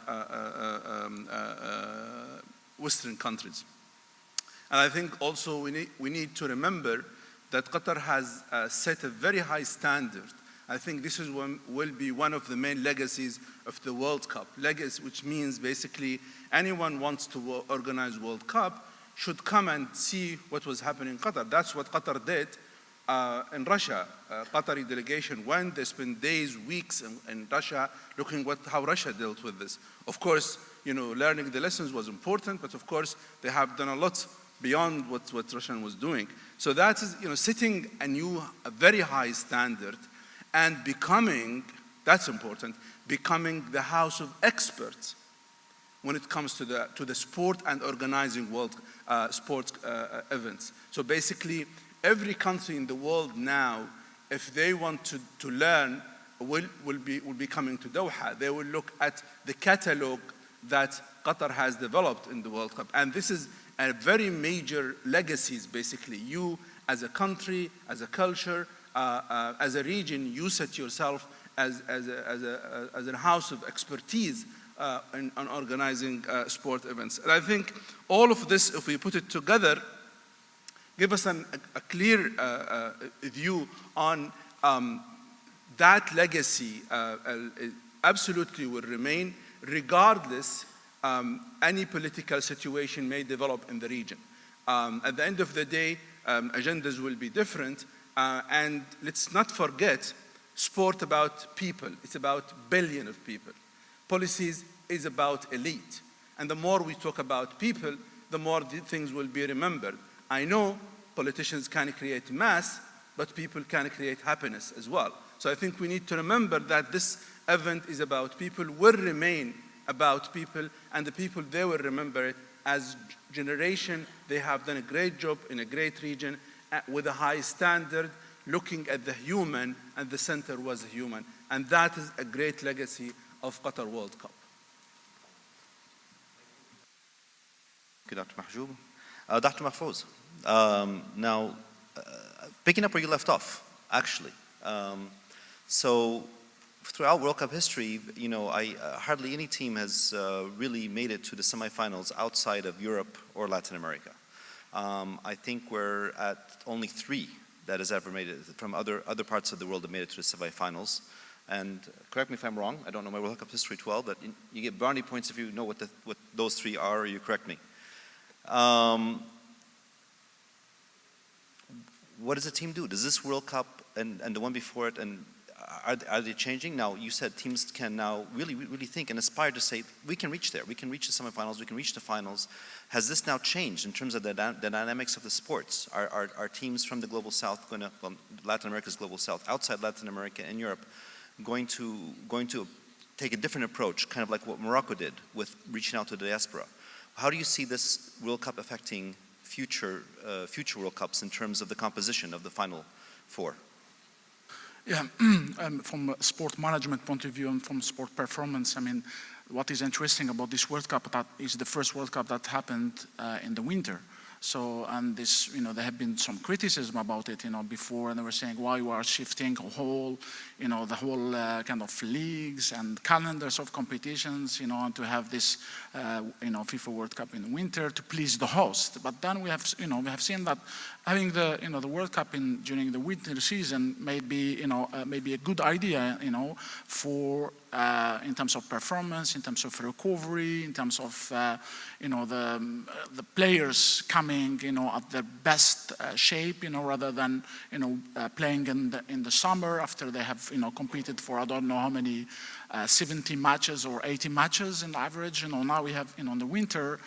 Western countries. And I think also we need to remember that Qatar has set a very high standard. I think this will be one of the main legacies of the World Cup. Legacy, which means basically anyone wants to organize World Cup should come and see what was happening in Qatar. That's what Qatar did in Russia. Qatari delegation went, they spent days, weeks in Russia looking how Russia dealt with this. Of course, learning the lessons was important, but of course they have done a lot beyond what Russia was doing. So that is, setting a very high standard and becoming, that's important, becoming the house of experts when it comes to the sport and organizing world sports events. So basically, every country in the world now, if they want to learn, will be coming to Doha. They will look at the catalog that Qatar has developed in the World Cup. And this is a very major legacies, basically. You, as a country, as a culture, as a region, you set yourself as a house of expertise on organizing sport events. And I think all of this, if we put it together, give us a clear view on that legacy absolutely will remain regardless any political situation may develop in the region. At the end of the day, agendas will be different, and let's not forget, sport about people. It's about billions of people. Policies is about elite. And the more we talk about people, the more things will be remembered. I know politicians can create mass, but people can create happiness as well. So I think we need to remember that this event is about people, will remain about people, and the people, they will remember it as generation. They have done a great job in a great region with a high standard, looking at the human, and the center was a human. And that is a great legacy of Qatar World Cup. Thank you, Dr. Mahjoob. Dr. Mahfoud, now picking up where you left off, actually. So throughout World Cup history, hardly any team has really made it to the semifinals outside of Europe or Latin America. I think we're at only 3 that has ever made it from other parts of the world that made it to the semifinals. And correct me if I'm wrong, I don't know my World Cup history too well, but you get brownie points if you know what those 3 are, or you correct me. What does the team do? Does this World Cup and the one before it, and are they changing? Now, you said teams can now really think and aspire to say, we can reach there. We can reach the semifinals. We can reach the finals. Has this now changed in terms of the dynamics of the sports? Are teams from the Global South going to, well, Latin America's Global South, outside Latin America and Europe, going to take a different approach, kind of like what Morocco did with reaching out to the diaspora? How do you see this World Cup affecting future World Cups in terms of the composition of the Final Four? Yeah, from a sport management point of view and from sport performance, I mean, what is interesting about this World Cup, that is the first World Cup that happened in the winter. So, and this, there have been some criticism about it, before, and they were saying why you are shifting the whole kind of leagues and calendars of competitions, and to have this, FIFA World Cup in the winter to please the host. But then we have seen that having the World Cup during the winter season may be, maybe a good idea, for in terms of performance, in terms of recovery, in terms of the players coming at their best shape, rather than playing in the summer after they have competed for I don't know how many 70 matches or 80 matches in average. Now we have in the winter,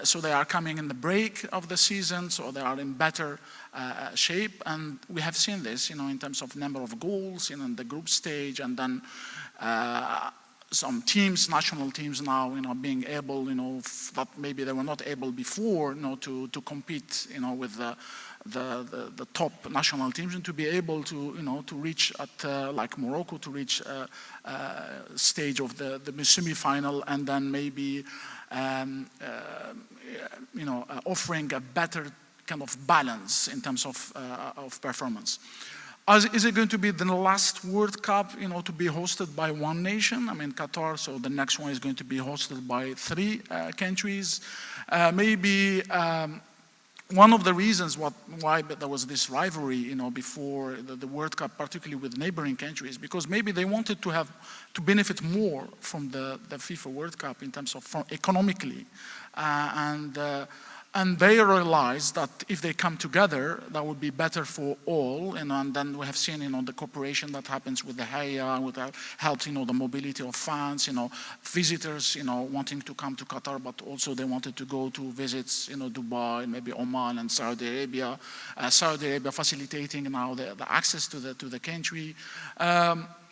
so they are coming in the break of the season, so they are in better shape, and we have seen this in terms of number of goals in the group stage, and then some teams, national teams now, being able, that maybe they were not able before, to compete, with the top national teams, and to be able to, to reach at, like Morocco, to reach stage of the semi-final, and then maybe, offering a better kind of balance in terms of performance. Is it going to be the last World Cup, to be hosted by one nation? I mean, Qatar, so the next one is going to be hosted by 3 countries. Maybe one of the reasons why there was this rivalry, before the World Cup, particularly with neighboring countries, because maybe they wanted to benefit more from the FIFA World Cup in terms of economically, and they realized that if they come together, that would be better for all. And then we have seen, the cooperation that happens with the Hayya, with helps, the mobility of fans, visitors, wanting to come to Qatar, but also they wanted to go to visits, Dubai, maybe Oman and Saudi Arabia. Saudi Arabia facilitating now the access to the country.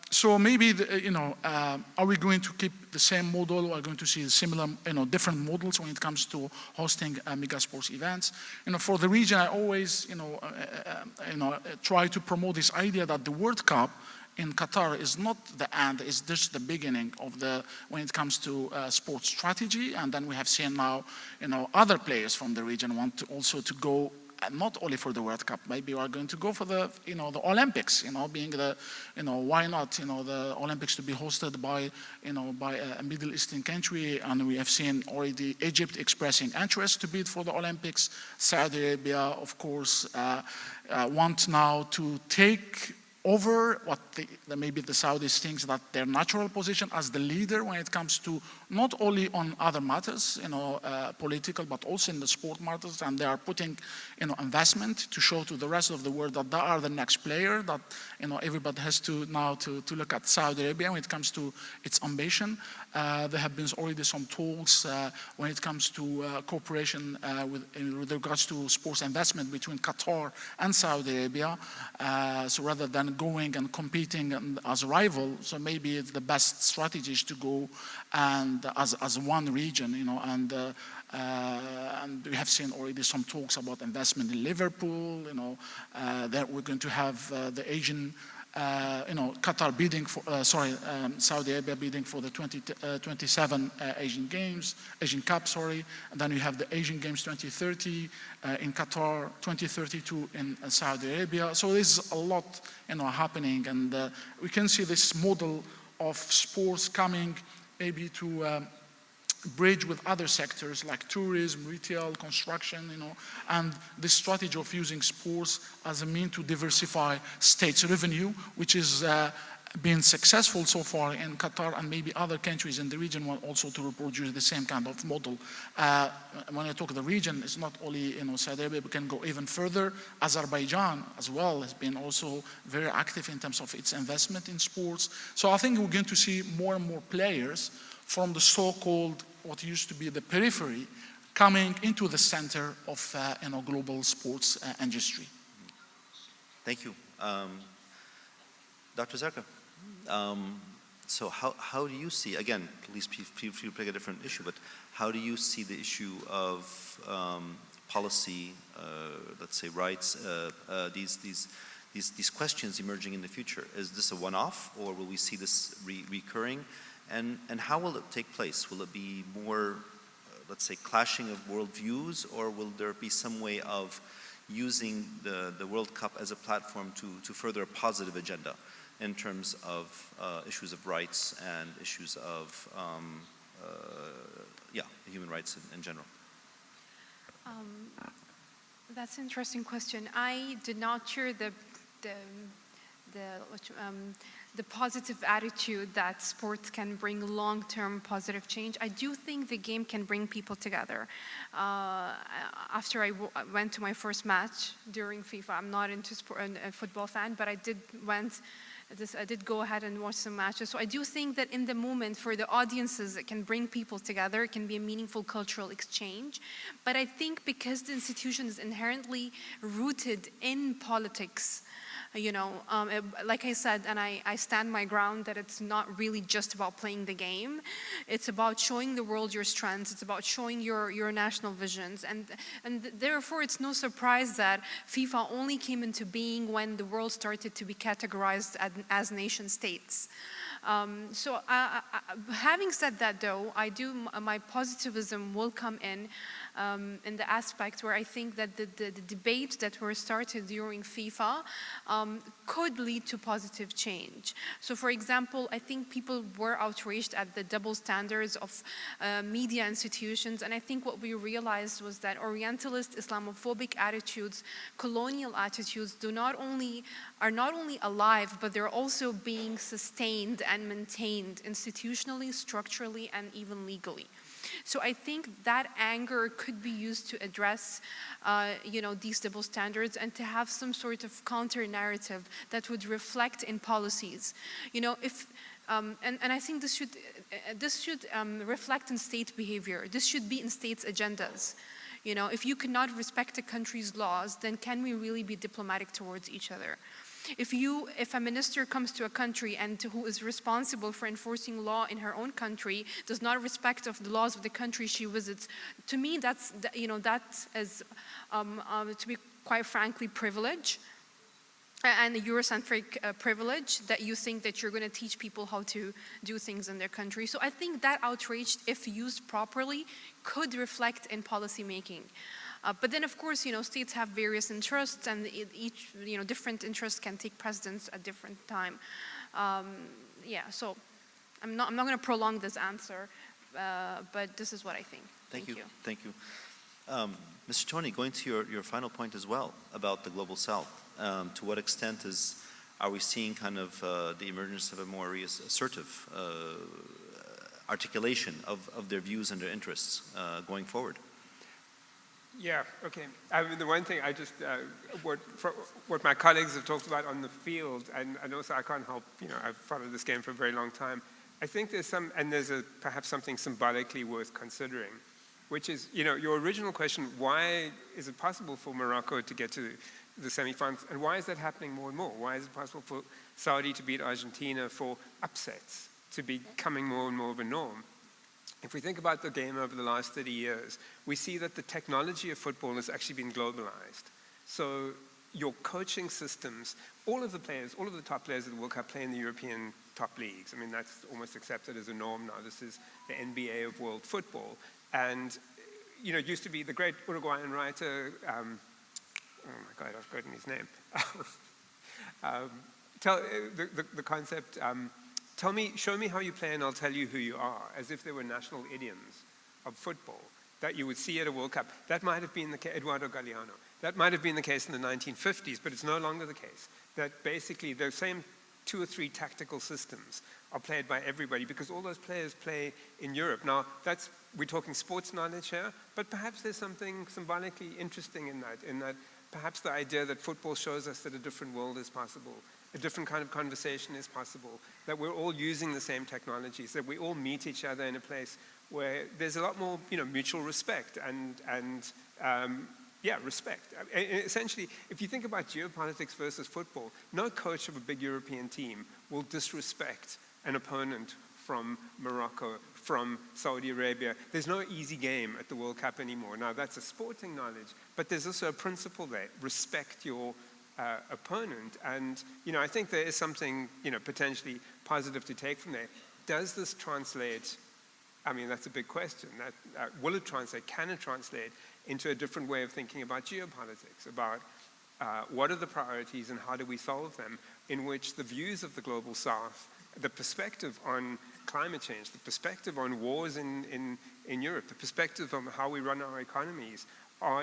So maybe, are we going to keep the same model? Are we going to see similar, different models when it comes to hosting mega sports events? For the region, I always, try to promote this idea that the World Cup in Qatar is not the end, it's just the beginning of when it comes to sports strategy. And then we have seen now, other players from the region want to go not only for the World Cup, maybe we are going to go for the Olympics, being why not, the Olympics to be hosted by a Middle Eastern country. And we have seen already Egypt expressing interest to bid for the Olympics. Saudi Arabia, of course, want now to take over what maybe the Saudis think that their natural position as the leader when it comes to not only on other matters, political, but also in the sport matters, and they are putting, investment to show to the rest of the world that they are the next player. That everybody has to now to look at Saudi Arabia when it comes to its ambition. There have been already some talks when it comes to cooperation with regards to sports investment between Qatar and Saudi Arabia. So rather than going and competing as a rival, so maybe it's the best strategy is to go and as one region, and we have seen already some talks about investment in Liverpool, that we're going to have the Asian, Qatar bidding for, Saudi Arabia bidding for the 2027 Asian Cup, and then we have the Asian Games 2030 in Qatar, 2032 in Saudi Arabia. So there's a lot, happening, and we can see this model of sports coming maybe to bridge with other sectors like tourism, retail, construction, and this strategy of using sports as a means to diversify states' revenue, which is been successful so far in Qatar, and maybe other countries in the region want also to reproduce the same kind of model. When I talk the region, it's not only Saudi Arabia, we can go even further. Azerbaijan as well has been also very active in terms of its investment in sports. So I think we're going to see more and more players from the so-called, what used to be the periphery, coming into the center of global sports industry. Thank you. Dr. Zarqa, so how do you see, again, please feel free to pick a different issue, but how do you see the issue of policy, let's say rights, these questions emerging in the future? Is this a one-off, or will we see this recurring? And how will it take place? Will it be more let's say, clashing of worldviews, or will there be some way of using the World Cup as a platform to further a positive agenda in terms of issues of rights and issues of human rights in general? That's an interesting question. I did not share the positive attitude that sports can bring long-term positive change. I do think the game can bring people together. After I went to my first match during FIFA, I'm not into a football fan, but I did go ahead and watch some matches. So I do think that in the moment, for the audiences, it can bring people together. It can be a meaningful cultural exchange. But I think because the institution is inherently rooted in politics, like I said, and I stand my ground, that it's not really just about playing the game. It's about showing the world your strengths. It's about showing your national visions. And therefore, it's no surprise that FIFA only came into being when the world started to be categorized as nation states. So having said that, though, my positivism will come in the aspect where I think that the debates that were started during FIFA could lead to positive change. So, for example, I think people were outraged at the double standards of media institutions, and I think what we realized was that Orientalist, Islamophobic attitudes, colonial attitudes are not only alive, but they're also being sustained and maintained institutionally, structurally, and even legally. So I think that anger could be used to address, these double standards, and to have some sort of counter-narrative that would reflect in policies. And I think this should reflect in state behavior. This should be in states' agendas. If you cannot respect a country's laws, then can we really be diplomatic towards each other? If a minister comes to a country and who is responsible for enforcing law in her own country does not respect of the laws of the country she visits, to me that is to be quite frankly privilege, and a Eurocentric privilege, that you think that you're going to teach people how to do things in their country. So I think that outrage, if used properly, could reflect in policy making. But then, of course, states have various interests, and each, different interests can take precedence at different time. So I'm not going to prolong this answer, but this is what I think. Thank you. Thank you. Mr. Tony, going to your final point as well about the Global South, to what extent are we seeing kind of the emergence of a more assertive articulation of their views and their interests going forward? Yeah, okay. I mean, the one thing what my colleagues have talked about on the field, and also I can't help, I've followed this game for a very long time. I think there's perhaps something symbolically worth considering, which is, your original question, why is it possible for Morocco to get to the semi-finals, and why is that happening more and more? Why is it possible for Saudi to beat Argentina, for upsets to be becoming more and more of a norm? If we think about the game over the last 30 years, we see that the technology of football has actually been globalized. So your coaching systems, all of the top players of the World Cup play in the European top leagues. I mean, that's almost accepted as a norm now. This is the NBA of world football. And, it used to be the great Uruguayan writer, oh my God, I've forgotten his name. The concept, show me how you play and I'll tell you who you are, as if there were national idioms of football that you would see at a World Cup. That might have been the case, Eduardo Galeano. That might have been the case in the 1950s, but it's no longer the case. That basically the same 2 or 3 tactical systems are played by everybody, because all those players play in Europe. Now, we're talking sports knowledge here, but perhaps there's something symbolically interesting in that perhaps the idea that football shows us that a different world is possible, a different kind of conversation is possible, that we're all using the same technologies, that we all meet each other in a place where there's a lot more, mutual respect and respect. Essentially, if you think about geopolitics versus football, no coach of a big European team will disrespect an opponent from Morocco, from Saudi Arabia. There's no easy game at the World Cup anymore. Now, that's a sporting knowledge, but there's also a principle there. Respect your opponent. And, I think there is something, potentially positive to take from there. Does this translate I mean, that's a big question. Will it translate, can it translate into a different way of thinking about geopolitics, about what are the priorities and how do we solve them, in which the views of the global south, the perspective on climate change, the perspective on wars in Europe, the perspective on how we run our economies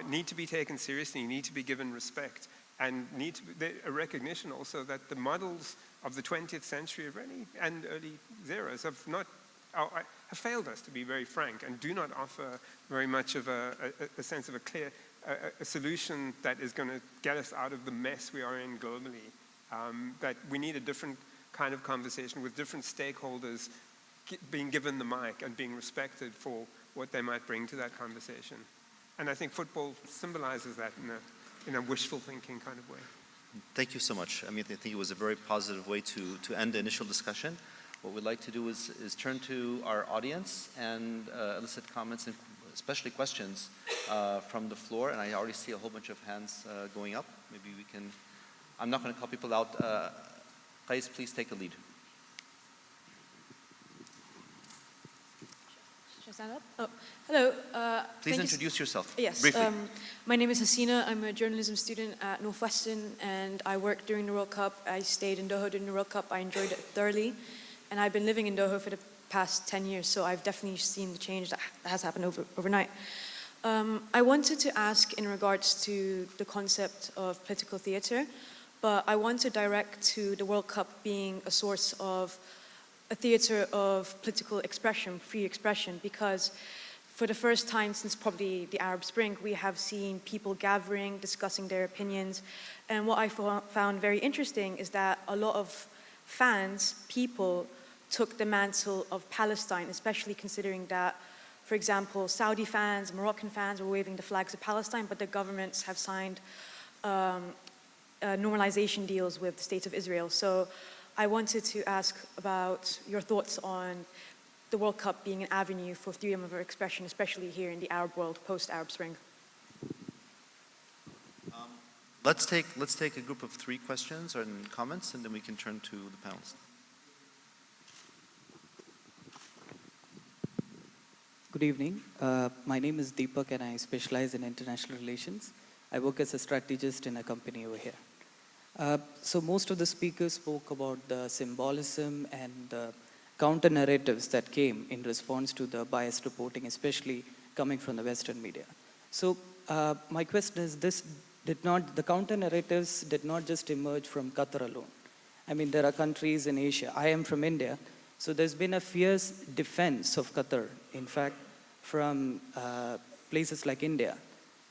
need to be taken seriously, need to be given respect, and need to be a recognition also that the models of the 20th century and early zeros have failed us, to be very frank, and do not offer very much of a sense of a clear solution that is going to get us out of the mess we are in globally. That we need a different kind of conversation with different stakeholders being given the mic and being respected for what they might bring to that conversation. And I think football symbolizes that in a wishful thinking kind of way. Thank you so much. I mean, I think it was a very positive way to end the initial discussion. What we'd like to do is turn to our audience and elicit comments and especially questions from the floor. And I already see a whole bunch of hands going up. Maybe we can, I'm not going to call people out. Qais, please take a lead. Oh, hello. Please introduce yourself. Yes. Briefly. My name is Hasina. I'm a journalism student at Northwestern, and I worked during the World Cup. I stayed in Doha during the World Cup. I enjoyed it thoroughly, and I've been living in Doha for the past 10 years, so I've definitely seen the change that has happened overnight. I wanted to ask in regards to the concept of political theater, but I want to direct to the World Cup being a source of a theater of political expression, free expression, because for the first time since probably the Arab Spring, we have seen people gathering, discussing their opinions. And what I found very interesting is that a lot of fans, people, took the mantle of Palestine, especially considering that, for example, Saudi fans, Moroccan fans were waving the flags of Palestine, but the governments have signed normalization deals with the State of Israel. So I wanted to ask about your thoughts on the World Cup being an avenue for freedom of expression, especially here in the Arab world, post-Arab Spring. Let's take a group of 3 questions and comments, and then we can turn to the panelists. Good evening. My name is Deepak, and I specialize in international relations. I work as a strategist in a company over here. So most of the speakers spoke about the symbolism and the counter-narratives that came in response to the biased reporting, especially coming from the Western media. So my question is, the counter-narratives did not just emerge from Qatar alone. I mean, there are countries in Asia. I am from India, so there's been a fierce defense of Qatar, in fact, from places like India.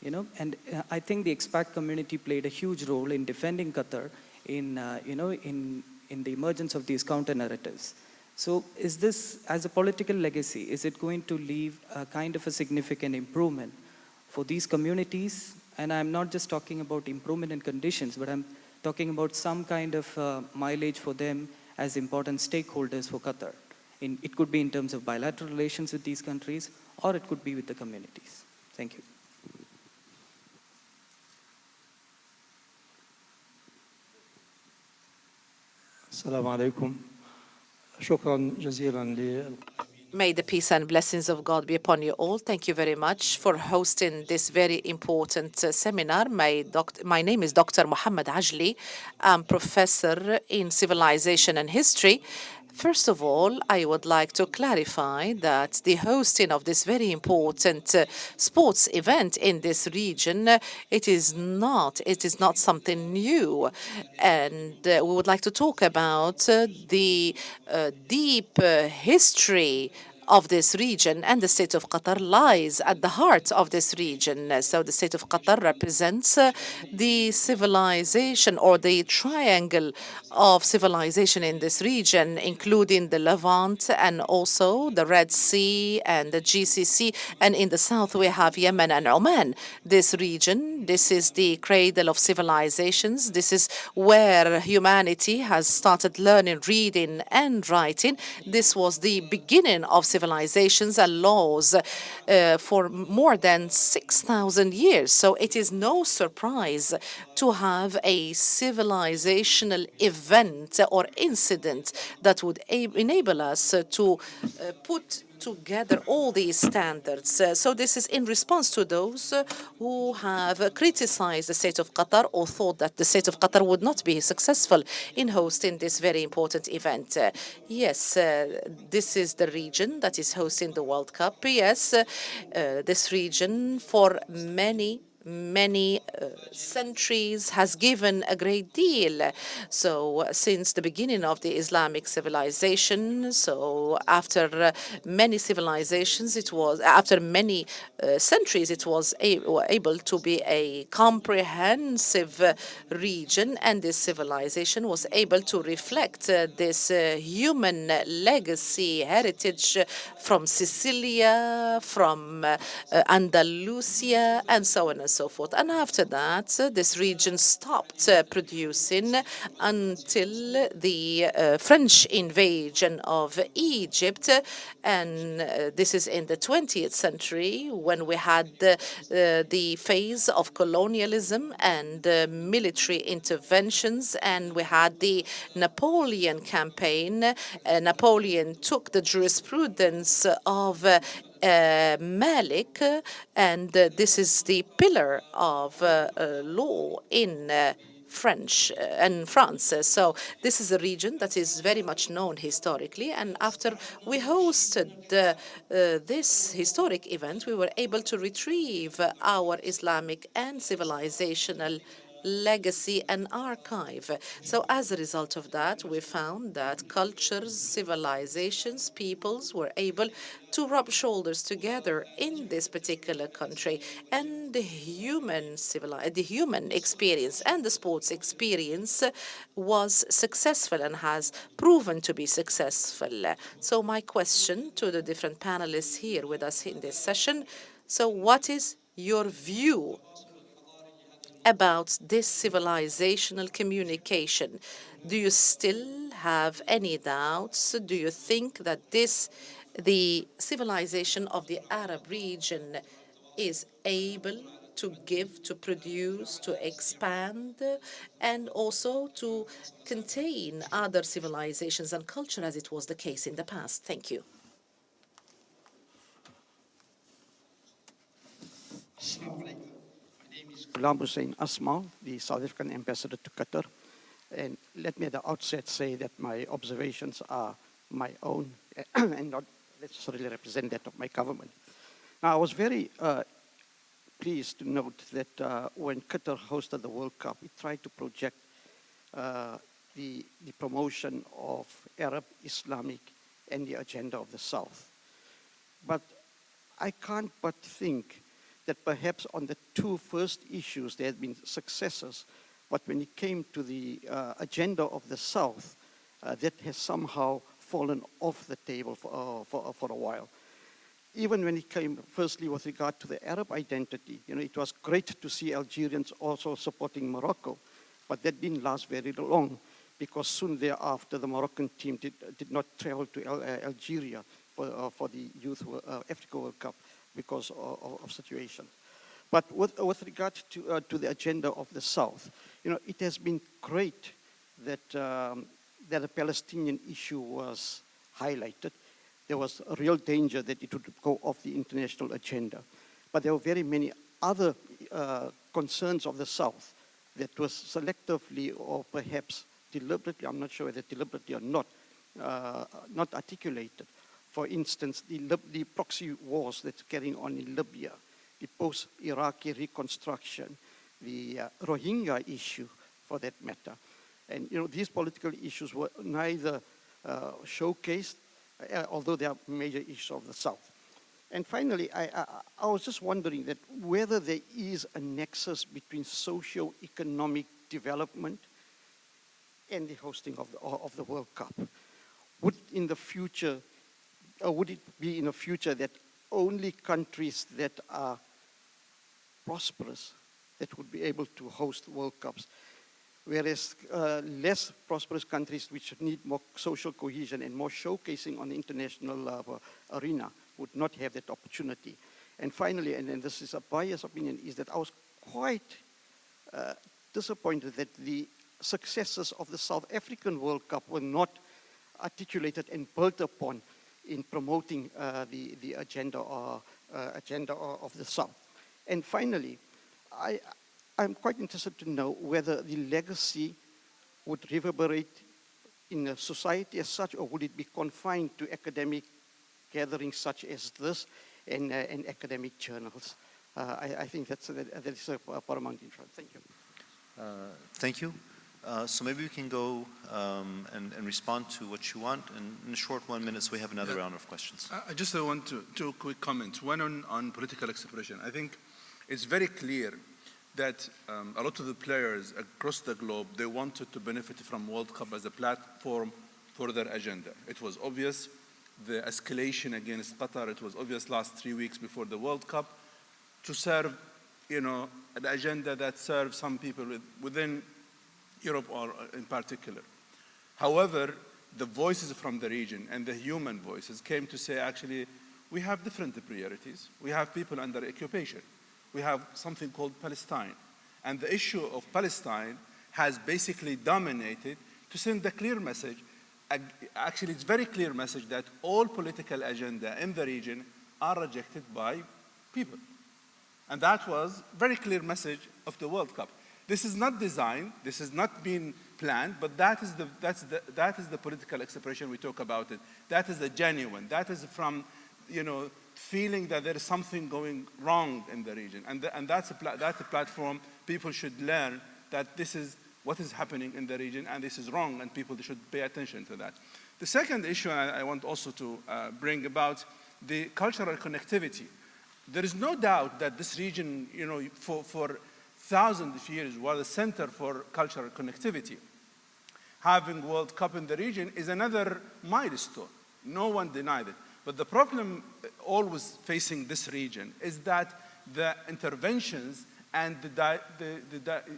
You know, and I think the expat community played a huge role in defending Qatar in the emergence of these counter-narratives. So is this, as a political legacy, is it going to leave a kind of a significant improvement for these communities? And I'm not just talking about improvement in conditions, but I'm talking about some kind of mileage for them as important stakeholders for Qatar. It could be in terms of bilateral relations with these countries, or it could be with the communities. Thank you. السلام عليكم شكرا جزيلا May the peace and blessings of God be upon you all. Thank you very much for hosting this very important seminar. My name is Dr. Muhammad Ajli. I'm professor in civilization and history. First of all, I would like to clarify that the hosting of this very important sports event in this region, it is not something new. And we would like to talk about the deep history of this region, and the state of Qatar lies at the heart of this region. So the state of Qatar represents the civilization, or the triangle of civilization in this region, including the Levant and also the Red Sea and the GCC. And in the south, we have Yemen and Oman. This region, this is the cradle of civilizations. This is where humanity has started learning, reading, and writing. This was the beginning of civilizations and laws for more than 6,000 years. So it is no surprise to have a civilizational event or incident that would enable us to together all these standards. So this is in response to those who have criticized the state of Qatar or thought that the state of Qatar would not be successful in hosting this very important event. Yes, this is the region that is hosting the World Cup. Yes, this region for many centuries has given a great deal. So since the beginning of the Islamic civilization, so after many civilizations, after many centuries, it was able to be a comprehensive region, and this civilization was able to reflect this human legacy heritage from Sicilia, from Andalusia, and so on and so forth. And after that, this region stopped producing until the French invasion of Egypt. And this is in the 20th century when we had the phase of colonialism and military interventions, and we had the Napoleon campaign. Napoleon took the jurisprudence of Malik, and this is the pillar of law in France. So this is a region that is very much known historically, and after we hosted this historic event, we were able to retrieve our Islamic and civilizational legacy and archive. So as a result of that, we found that cultures, civilizations, peoples were able to rub shoulders together in this particular country. And the human experience and the sports experience was successful and has proven to be successful. So my question to the different panelists here with us in this session, so what is your view about this civilizational communication? Do you still have any doubts? Do you think that the civilization of the Arab region is able to give, to produce, to expand, and also to contain other civilizations and culture as it was the case in the past? Thank you. Ghulam Hussein Asmal, the South African ambassador to Qatar. And let me at the outset say that my observations are my own and not necessarily represent that of my government. Now, I was very pleased to note that when Qatar hosted the World Cup, it tried to project the promotion of Arab, Islamic, and the agenda of the South. But I can't but think that perhaps on the two first issues there had been successes, but when it came to the agenda of the South, that has somehow fallen off the table for a while. Even when it came, firstly, with regard to the Arab identity, it was great to see Algerians also supporting Morocco, but that didn't last very long, because soon thereafter the Moroccan team did not travel to Algeria for the Youth Africa World Cup because of situation. But with regard to the agenda of the South, it has been great that the Palestinian issue was highlighted. There was a real danger that it would go off the international agenda. But there were very many other concerns of the South that was selectively or perhaps deliberately, I'm not sure whether deliberately or not articulated. For instance, the proxy wars that's carrying on in Libya, the post-Iraqi reconstruction, the Rohingya issue for that matter. And these political issues were neither showcased, although they are major issues of the South. And finally, I was just wondering that whether there is a nexus between socio-economic development and the hosting of the World Cup. Would it be in the future that only countries that are prosperous that would be able to host World Cups, whereas less prosperous countries which need more social cohesion and more showcasing on the international arena would not have that opportunity? And finally, and this is a biased opinion, is that I was quite disappointed that the successes of the South African World Cup were not articulated and built upon in promoting the agenda of the South. And finally, I'm quite interested to know whether the legacy would reverberate in a society as such, or would it be confined to academic gatherings such as this and academic journals? I think that is a paramount interest. Thank you. Thank you. So maybe we can go and respond to what you want. And in a short 1 minute, so we have another round of questions. I just want two quick comments. One on political expression. I think it's very clear that a lot of the players across the globe, they wanted to benefit from World Cup as a platform for their agenda. It was obvious, the escalation against Qatar, it was obvious last 3 weeks before the World Cup, to serve, an agenda that serves some people within Europe or in particular. However, the voices from the region and the human voices came to say, actually, we have different priorities. We have people under occupation. We have something called Palestine. And the issue of Palestine has basically dominated to send a clear message. Actually, it's a very clear message that all political agenda in the region are rejected by people. And that was a very clear message of the World Cup. This is not designed, this has not been planned, but that is the political expression we talk about it. That is the genuine, that is from, feeling that there is something going wrong in the region. And that's a platform people should learn that this is what is happening in the region and this is wrong and people should pay attention to that. The second issue I want also to bring about the cultural connectivity. There is no doubt that this region, for thousands of years was a center for cultural connectivity. Having World Cup in the region is another milestone. No one denied it. But the problem always facing this region is that the interventions and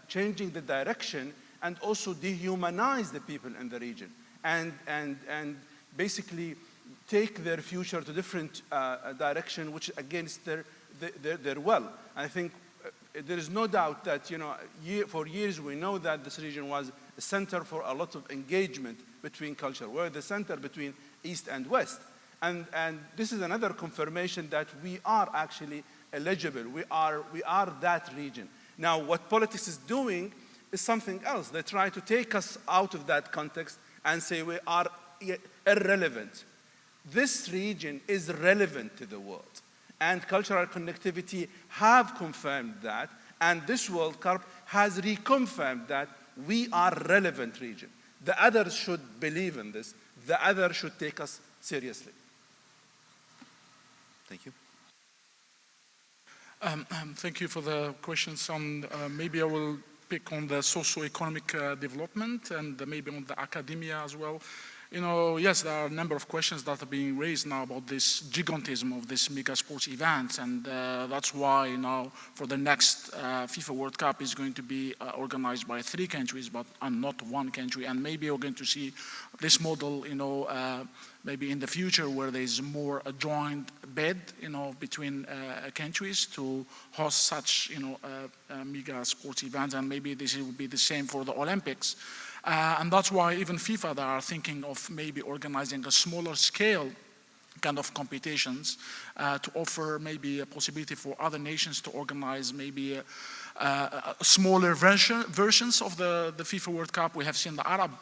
changing the direction and also dehumanize the people in the region and basically take their future to different direction, which against their will. I think there is no doubt that for years we know that this region was a center for a lot of engagement between culture. We're the center between East and West. And this is another confirmation that we are actually eligible. We are that region. Now, what politics is doing is something else. They try to take us out of that context and say we are irrelevant. This region is relevant to the world. And cultural connectivity have confirmed that. And this World Cup has reconfirmed that we are a relevant region. The others should believe in this. The others should take us seriously. Thank you. Thank you for the questions. Maybe I will pick on the socio-economic development and maybe on the academia as well. Yes, there are a number of questions that are being raised now about this gigantism of this mega sports event, and that's why now for the next FIFA World Cup is going to be organized by 3 countries, but not 1 country, and maybe we're going to see this model, maybe in the future where there's more a joint bid, between countries to host such, mega sports events, and maybe this will be the same for the Olympics. And that's why even FIFA, they are thinking of maybe organizing a smaller scale kind of competitions to offer maybe a possibility for other nations to organize maybe smaller versions of the FIFA World Cup. We have seen the Arab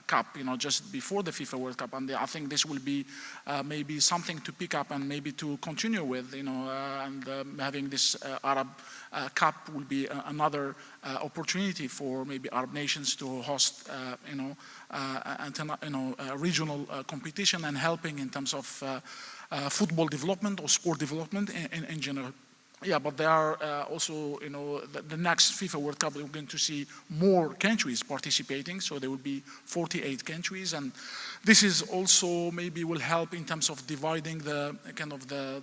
Cup, just before the FIFA World Cup, and I think this will be maybe something to pick up and maybe to continue with, and having this Arab Cup will be another opportunity for maybe Arab nations to host, regional competition and helping in terms of football development or sport development in general. Yeah, but there are also, the next FIFA World Cup, we're going to see more countries participating. So there will be 48 countries. And this is also maybe will help in terms of dividing the kind of the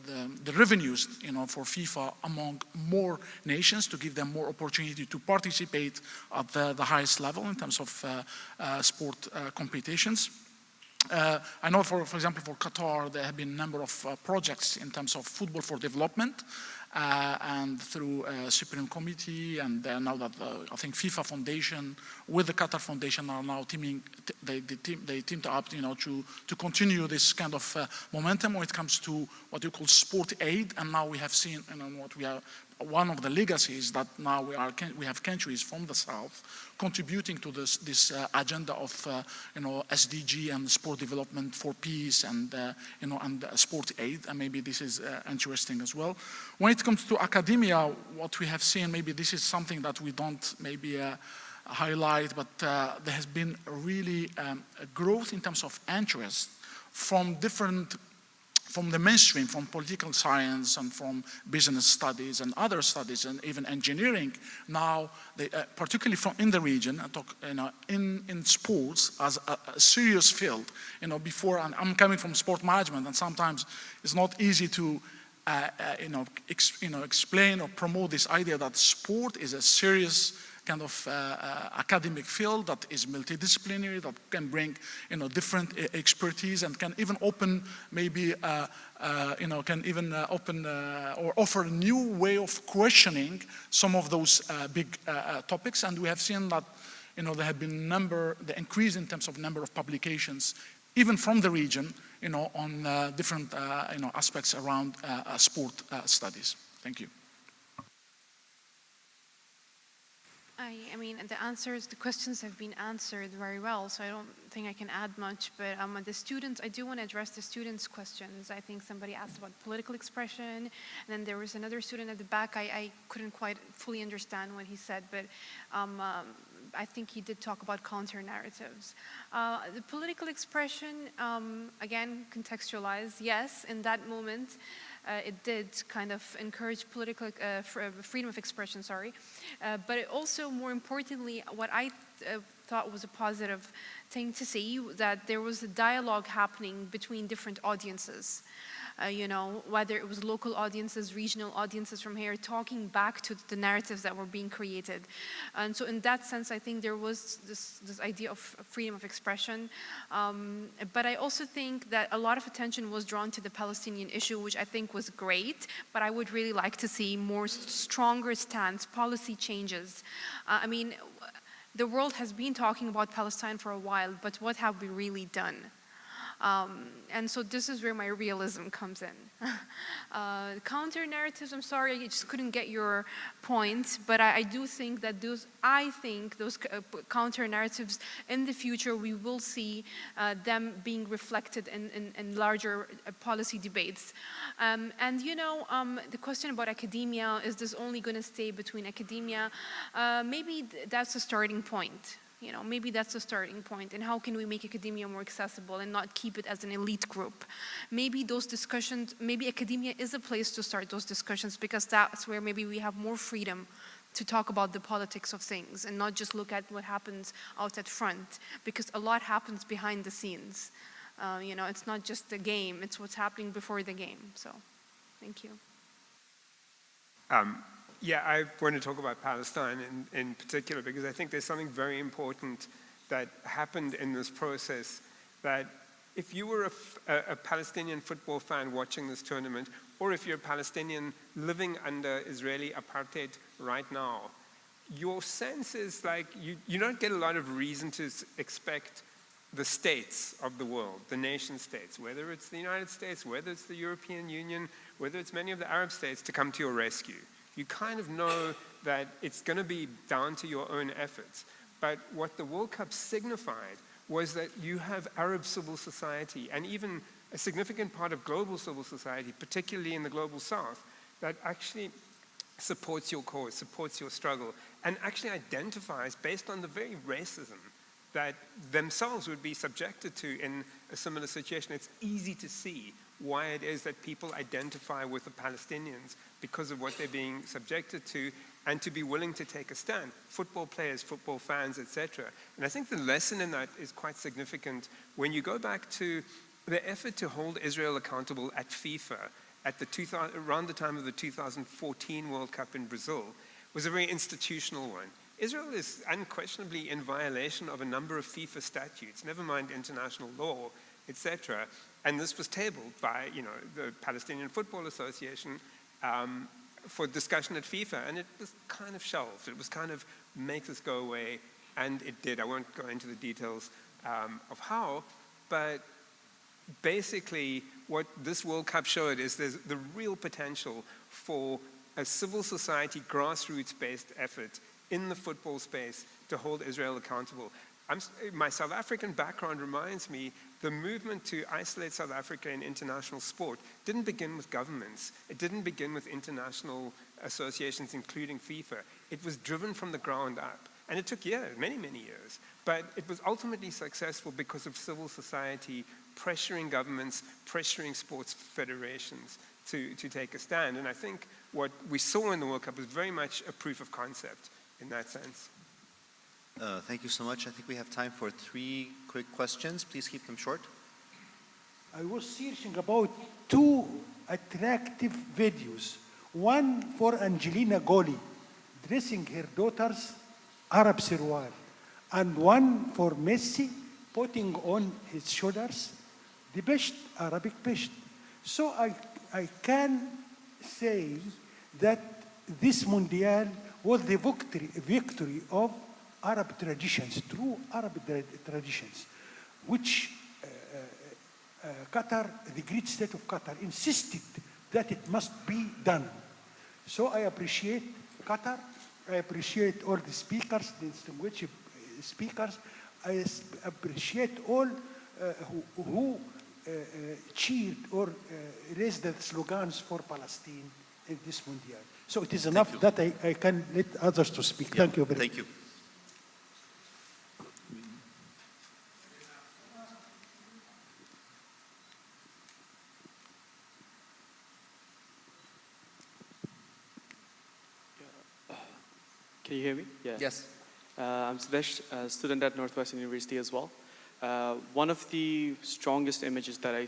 revenues, for FIFA among more nations to give them more opportunity to participate at the highest level in terms of sport competitions. I know, for example, for Qatar, there have been a number of projects in terms of football for development, and through Supreme Committee, and now that I think FIFA Foundation with the Qatar Foundation are now teaming. They teamed up, you know, to continue this kind of momentum when it comes to what you call sport aid, and now we have seen, you know, what we are. One of the legacies that now we have countries from the south contributing to this agenda of you know, SDG and sport development for peace and you know, and sport aid, and maybe this is interesting as well. When it comes to academia, what we have seen, maybe this is something that we don't maybe highlight, but there has been really a growth in terms of interest from the mainstream, from political science and from business studies and other studies and even engineering. Now, particularly from in the region, you know, in sports as a serious field. You know, before, and I'm coming from sport management, and sometimes it's not easy to explain or promote this idea that sport is a serious kind of academic field that is multidisciplinary, that can bring, you know, different expertise and can even open maybe you know, can even open or offer a new way of questioning some of those big topics. And we have seen that, you know, there have been the increase in terms of number of publications, even from the region, you know, on different you know, aspects around sport studies. Thank you. I mean, the questions have been answered very well, so I don't think I can add much. But the students, I do want to address the students' questions. I think somebody asked about political expression, and then there was another student at the back. I couldn't quite fully understand what he said, but I think he did talk about counter narratives. The political expression, again, contextualize. Yes, in that moment, it did kind of encourage political freedom of expression, but it also, more importantly, what I thought was a positive thing to see, that there was a dialogue happening between different audiences. You know, whether it was local audiences, regional audiences from here, talking back to the narratives that were being created. And so in that sense, I think there was this idea of freedom of expression. But I also think that a lot of attention was drawn to the Palestinian issue, which I think was great, but I would really like to see more stronger stance, policy changes. I mean, the world has been talking about Palestine for a while, but what have we really done? And so this is where my realism comes in. Counter narratives, I'm sorry, I just couldn't get your point, but I do think that those counter narratives in the future, we will see them being reflected in larger policy debates. And you know, the question about academia, is this only going to stay between academia? Maybe that's a starting point. You know, maybe that's a starting point. And how can we make academia more accessible and not keep it as an elite group? Maybe those discussions, maybe academia is a place to start those discussions, because that's where maybe we have more freedom to talk about the politics of things and not just look at what happens out at front, because a lot happens behind the scenes. You know, it's not just the game, it's what's happening before the game. So, thank you. Yeah, I want to talk about Palestine in particular, because I think there's something very important that happened in this process, that if you were a Palestinian football fan watching this tournament, or if you're a Palestinian living under Israeli apartheid right now, your sense is like you don't get a lot of reason to expect the states of the world, the nation states, whether it's the United States, whether it's the European Union, whether it's many of the Arab states, to come to your rescue. You kind of know that it's going to be down to your own efforts. But what the World Cup signified was that you have Arab civil society, and even a significant part of global civil society, particularly in the global south, that actually supports your cause, supports your struggle, and actually identifies based on the very racism that themselves would be subjected to in a similar situation. It's easy to see why it is that people identify with the Palestinians because of what they're being subjected to, and to be willing to take a stand. Football players, football fans, etc. And I think the lesson in that is quite significant when you go back to the effort to hold Israel accountable at FIFA at around the time of the 2014 World Cup in Brazil, was a very institutional one. Israel is unquestionably in violation of a number of FIFA statutes, never mind international law, etc. And this was tabled by, the Palestinian Football Association for discussion at FIFA, and it was kind of shelved. It was kind of, make this go away, and it did. I won't go into the details of how, but basically what this World Cup showed is there's the real potential for a civil society, grassroots-based effort in the football space to hold Israel accountable. My South African background reminds me the movement to isolate South Africa in international sport didn't begin with governments. It didn't begin with international associations, including FIFA. It was driven from the ground up. And it took years, many, many years. But it was ultimately successful because of civil society pressuring governments, pressuring sports federations to take a stand. And I think what we saw in the World Cup was very much a proof of concept in that sense. Thank you so much. I think we have time for 3 quick questions. Please keep them short. I was searching about 2 attractive videos. One for Angelina Goli dressing her daughter's Arab sirwal, and one for Messi putting on his shoulders the best Arabic best. So I can say that this Mundial was the victory of Arab traditions, true Arab traditions, which Qatar, the great state of Qatar, insisted that it must be done. So I appreciate Qatar. I appreciate all the speakers, the distinguished speakers. I appreciate all who cheered or raised the slogans for Palestine in this Mundial. So it is enough that I can let others to speak. Yeah. Thank you very much. Thank you. Can you hear me? Yeah. Yes. I'm Sudesh, a student at Northwestern University as well. One of the strongest images that I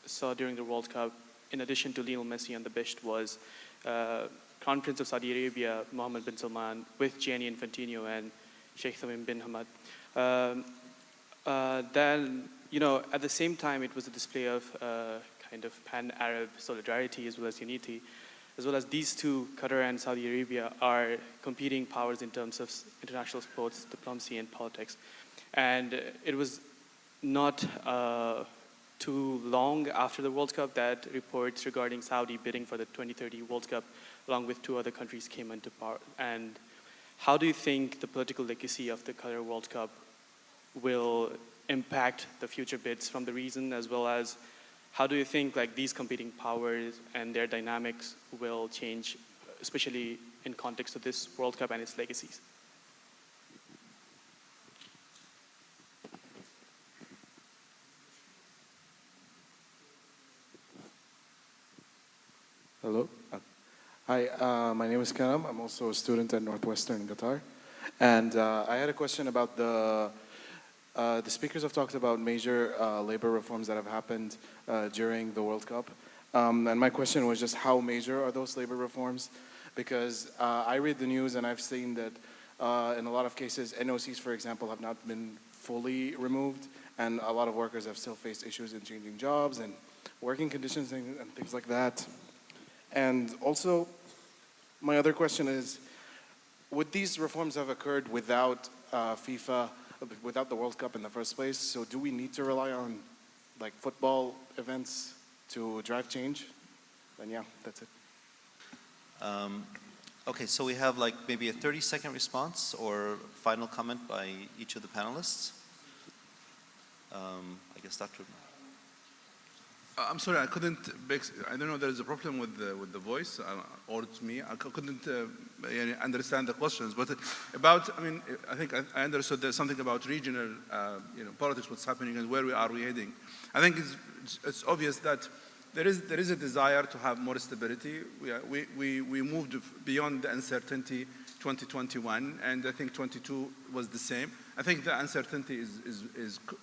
saw during the World Cup, in addition to Lionel Messi and the best, was Crown Prince of Saudi Arabia, Mohammed bin Salman, with Gianni Infantino and Sheikh Tamim bin Hamad. Then, at the same time, it was a display of kind of pan-Arab solidarity as well as unity, as well as these two, Qatar and Saudi Arabia, are competing powers in terms of international sports, diplomacy, and politics. And it was not too long after the World Cup that reports regarding Saudi bidding for the 2030 World Cup, along with 2 other countries, came into power. And how do you think the political legacy of the Qatar World Cup will impact the future bids from the region, as well as how do you think these competing powers and their dynamics will change, especially in context of this World Cup and its legacies? Hello. Hi, my name is Karon. I'm also a student at Northwestern Qatar. And I had a question about the speakers have talked about major labor reforms that have happened during the World Cup. And my question was just how major are those labor reforms? Because I read the news and I've seen that in a lot of cases, NOCs, for example, have not been fully removed. And a lot of workers have still faced issues in changing jobs and working conditions and things like that. And also, my other question is, would these reforms have occurred without FIFA, without the World Cup in the first place? So do we need to rely on football events to drive change? Then yeah, that's it. Okay, so we have maybe a 30-second response or final comment by each of the panelists. I guess Dr. I'm sorry, I couldn't. I don't know. There is a problem with the voice, or it's me. I couldn't understand the questions. But I think I understood there's something about regional, politics, what's happening, and where we heading. I think it's obvious that there is a desire to have more stability. We moved beyond the uncertainty 2021, and I think 22 was the same. I think the uncertainty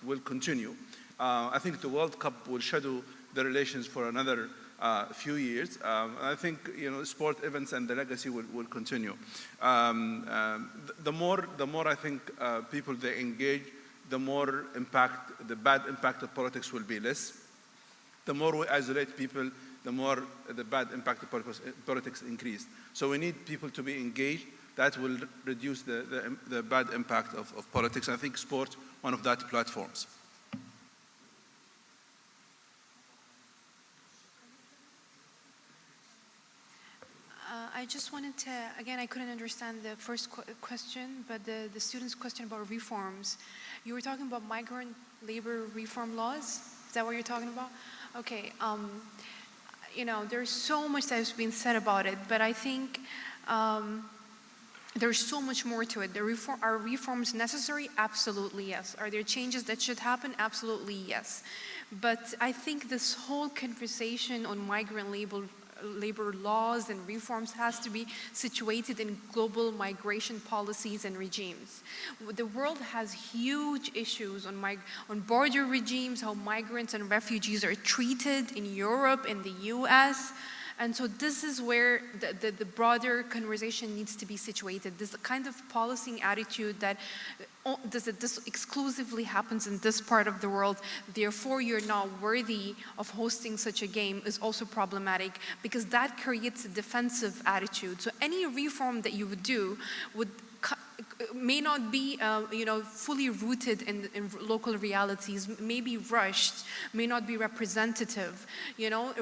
will continue. I think the World Cup will shadow the relations for another few years. I think sport events and the legacy will continue. The more I think people they engage, the more the bad impact of politics will be less. The more we isolate people, the more the bad impact of politics increase. So we need people to be engaged. That will reduce the bad impact of politics. I think sport, one of that platforms. I just wanted to, again, I couldn't understand the first question, but the student's question about reforms. You were talking about migrant labor reform laws? Is that what you're talking about? Okay, you know, there's so much that has been said about it, but I think there's so much more to it. Are reforms necessary? Absolutely yes. Are there changes that should happen? Absolutely yes. But I think this whole conversation on migrant labor laws and reforms has to be situated in global migration policies and regimes. The world has huge issues on border regimes, how migrants and refugees are treated in Europe, in the US. And so this is where the broader conversation needs to be situated. This kind of policing attitude that this exclusively happens in this part of the world, therefore you're not worthy of hosting such a game, is also problematic, because that creates a defensive attitude. So any reform that you would do may not be fully rooted in local realities, may be rushed, may not be representative.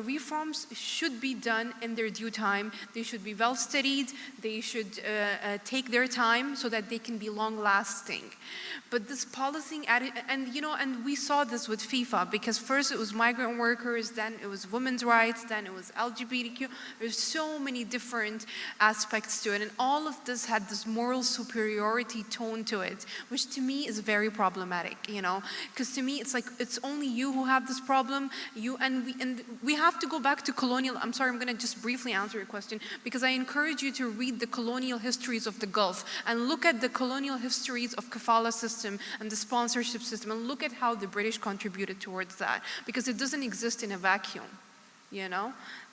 Reforms should be done in their due time. They should be well studied. They should take their time so that they can be long lasting. But this policing, and we saw this with FIFA, because first it was migrant workers, then it was women's rights, then it was LGBTQ. There's so many different aspects to it, and all of this had this moral superiority tone to it, which to me is very problematic, because to me it's like it's only you who have this problem, and we have to go back to colonial. I'm sorry, I'm going to just briefly answer your question, because I encourage you to read the colonial histories of the Gulf and look at the colonial histories of kafala system and the sponsorship system, and look at how the British contributed towards that, because it doesn't exist in a vacuum.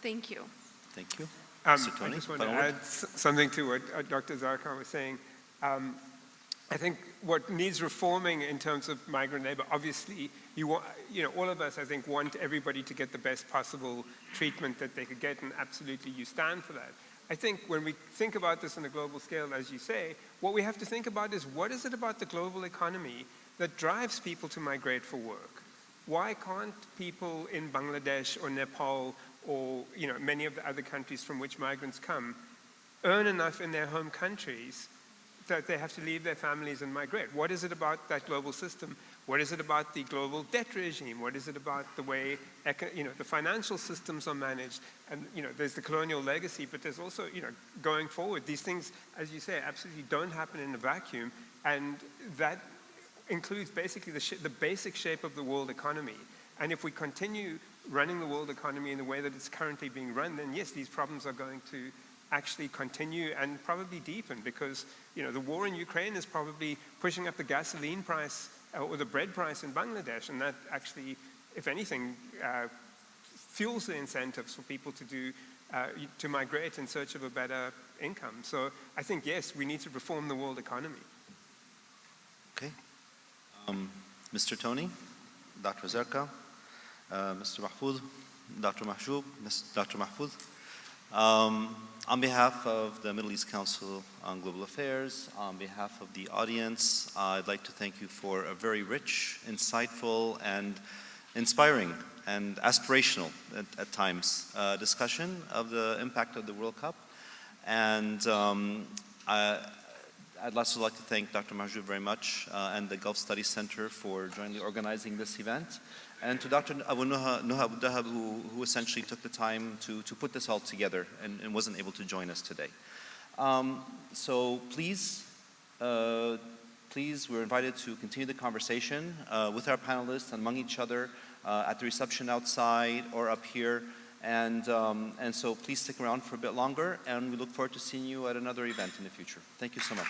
Thank you. Thank you. I just want to add something to what Dr. Zarqa was saying. I think what needs reforming in terms of migrant labor, obviously, all of us, I think, want everybody to get the best possible treatment that they could get, and absolutely you stand for that. I think when we think about this on a global scale, as you say, what we have to think about is, what is it about the global economy that drives people to migrate for work? Why can't people in Bangladesh or Nepal or many of the other countries from which migrants come earn enough in their home countries that they have to leave their families and migrate? What is it about that global system? What is it about the global debt regime? What is it about the way the financial systems are managed? And there's the colonial legacy, but there's also going forward, these things, as you say, absolutely don't happen in a vacuum, and that includes basically the basic shape of the world economy. And if we continue running the world economy in the way that it's currently being run, then yes, these problems are going to actually continue and probably deepen, because the war in Ukraine is probably pushing up the gasoline price or the bread price in Bangladesh, and that actually, if anything, fuels the incentives for people to migrate in search of a better income. So I think, yes, we need to reform the world economy. Okay. Mr. Tony, Dr. Zarqa, Mr. Mahfoud, Dr. Mahjoob, Dr. Mahfoud. On behalf of the Middle East Council on Global Affairs, on behalf of the audience, I'd like to thank you for a very rich, insightful, and inspiring and aspirational at times discussion of the impact of the World Cup. And I'd also like to thank Dr. Mahjoob very much and the Gulf Studies Center for jointly organizing this event. And to Dr. Abu Nuha, who essentially took the time to put this all together and wasn't able to join us today. So please, we're invited to continue the conversation with our panelists and among each other at the reception outside or up here. And so please stick around for a bit longer, and we look forward to seeing you at another event in the future. Thank you so much.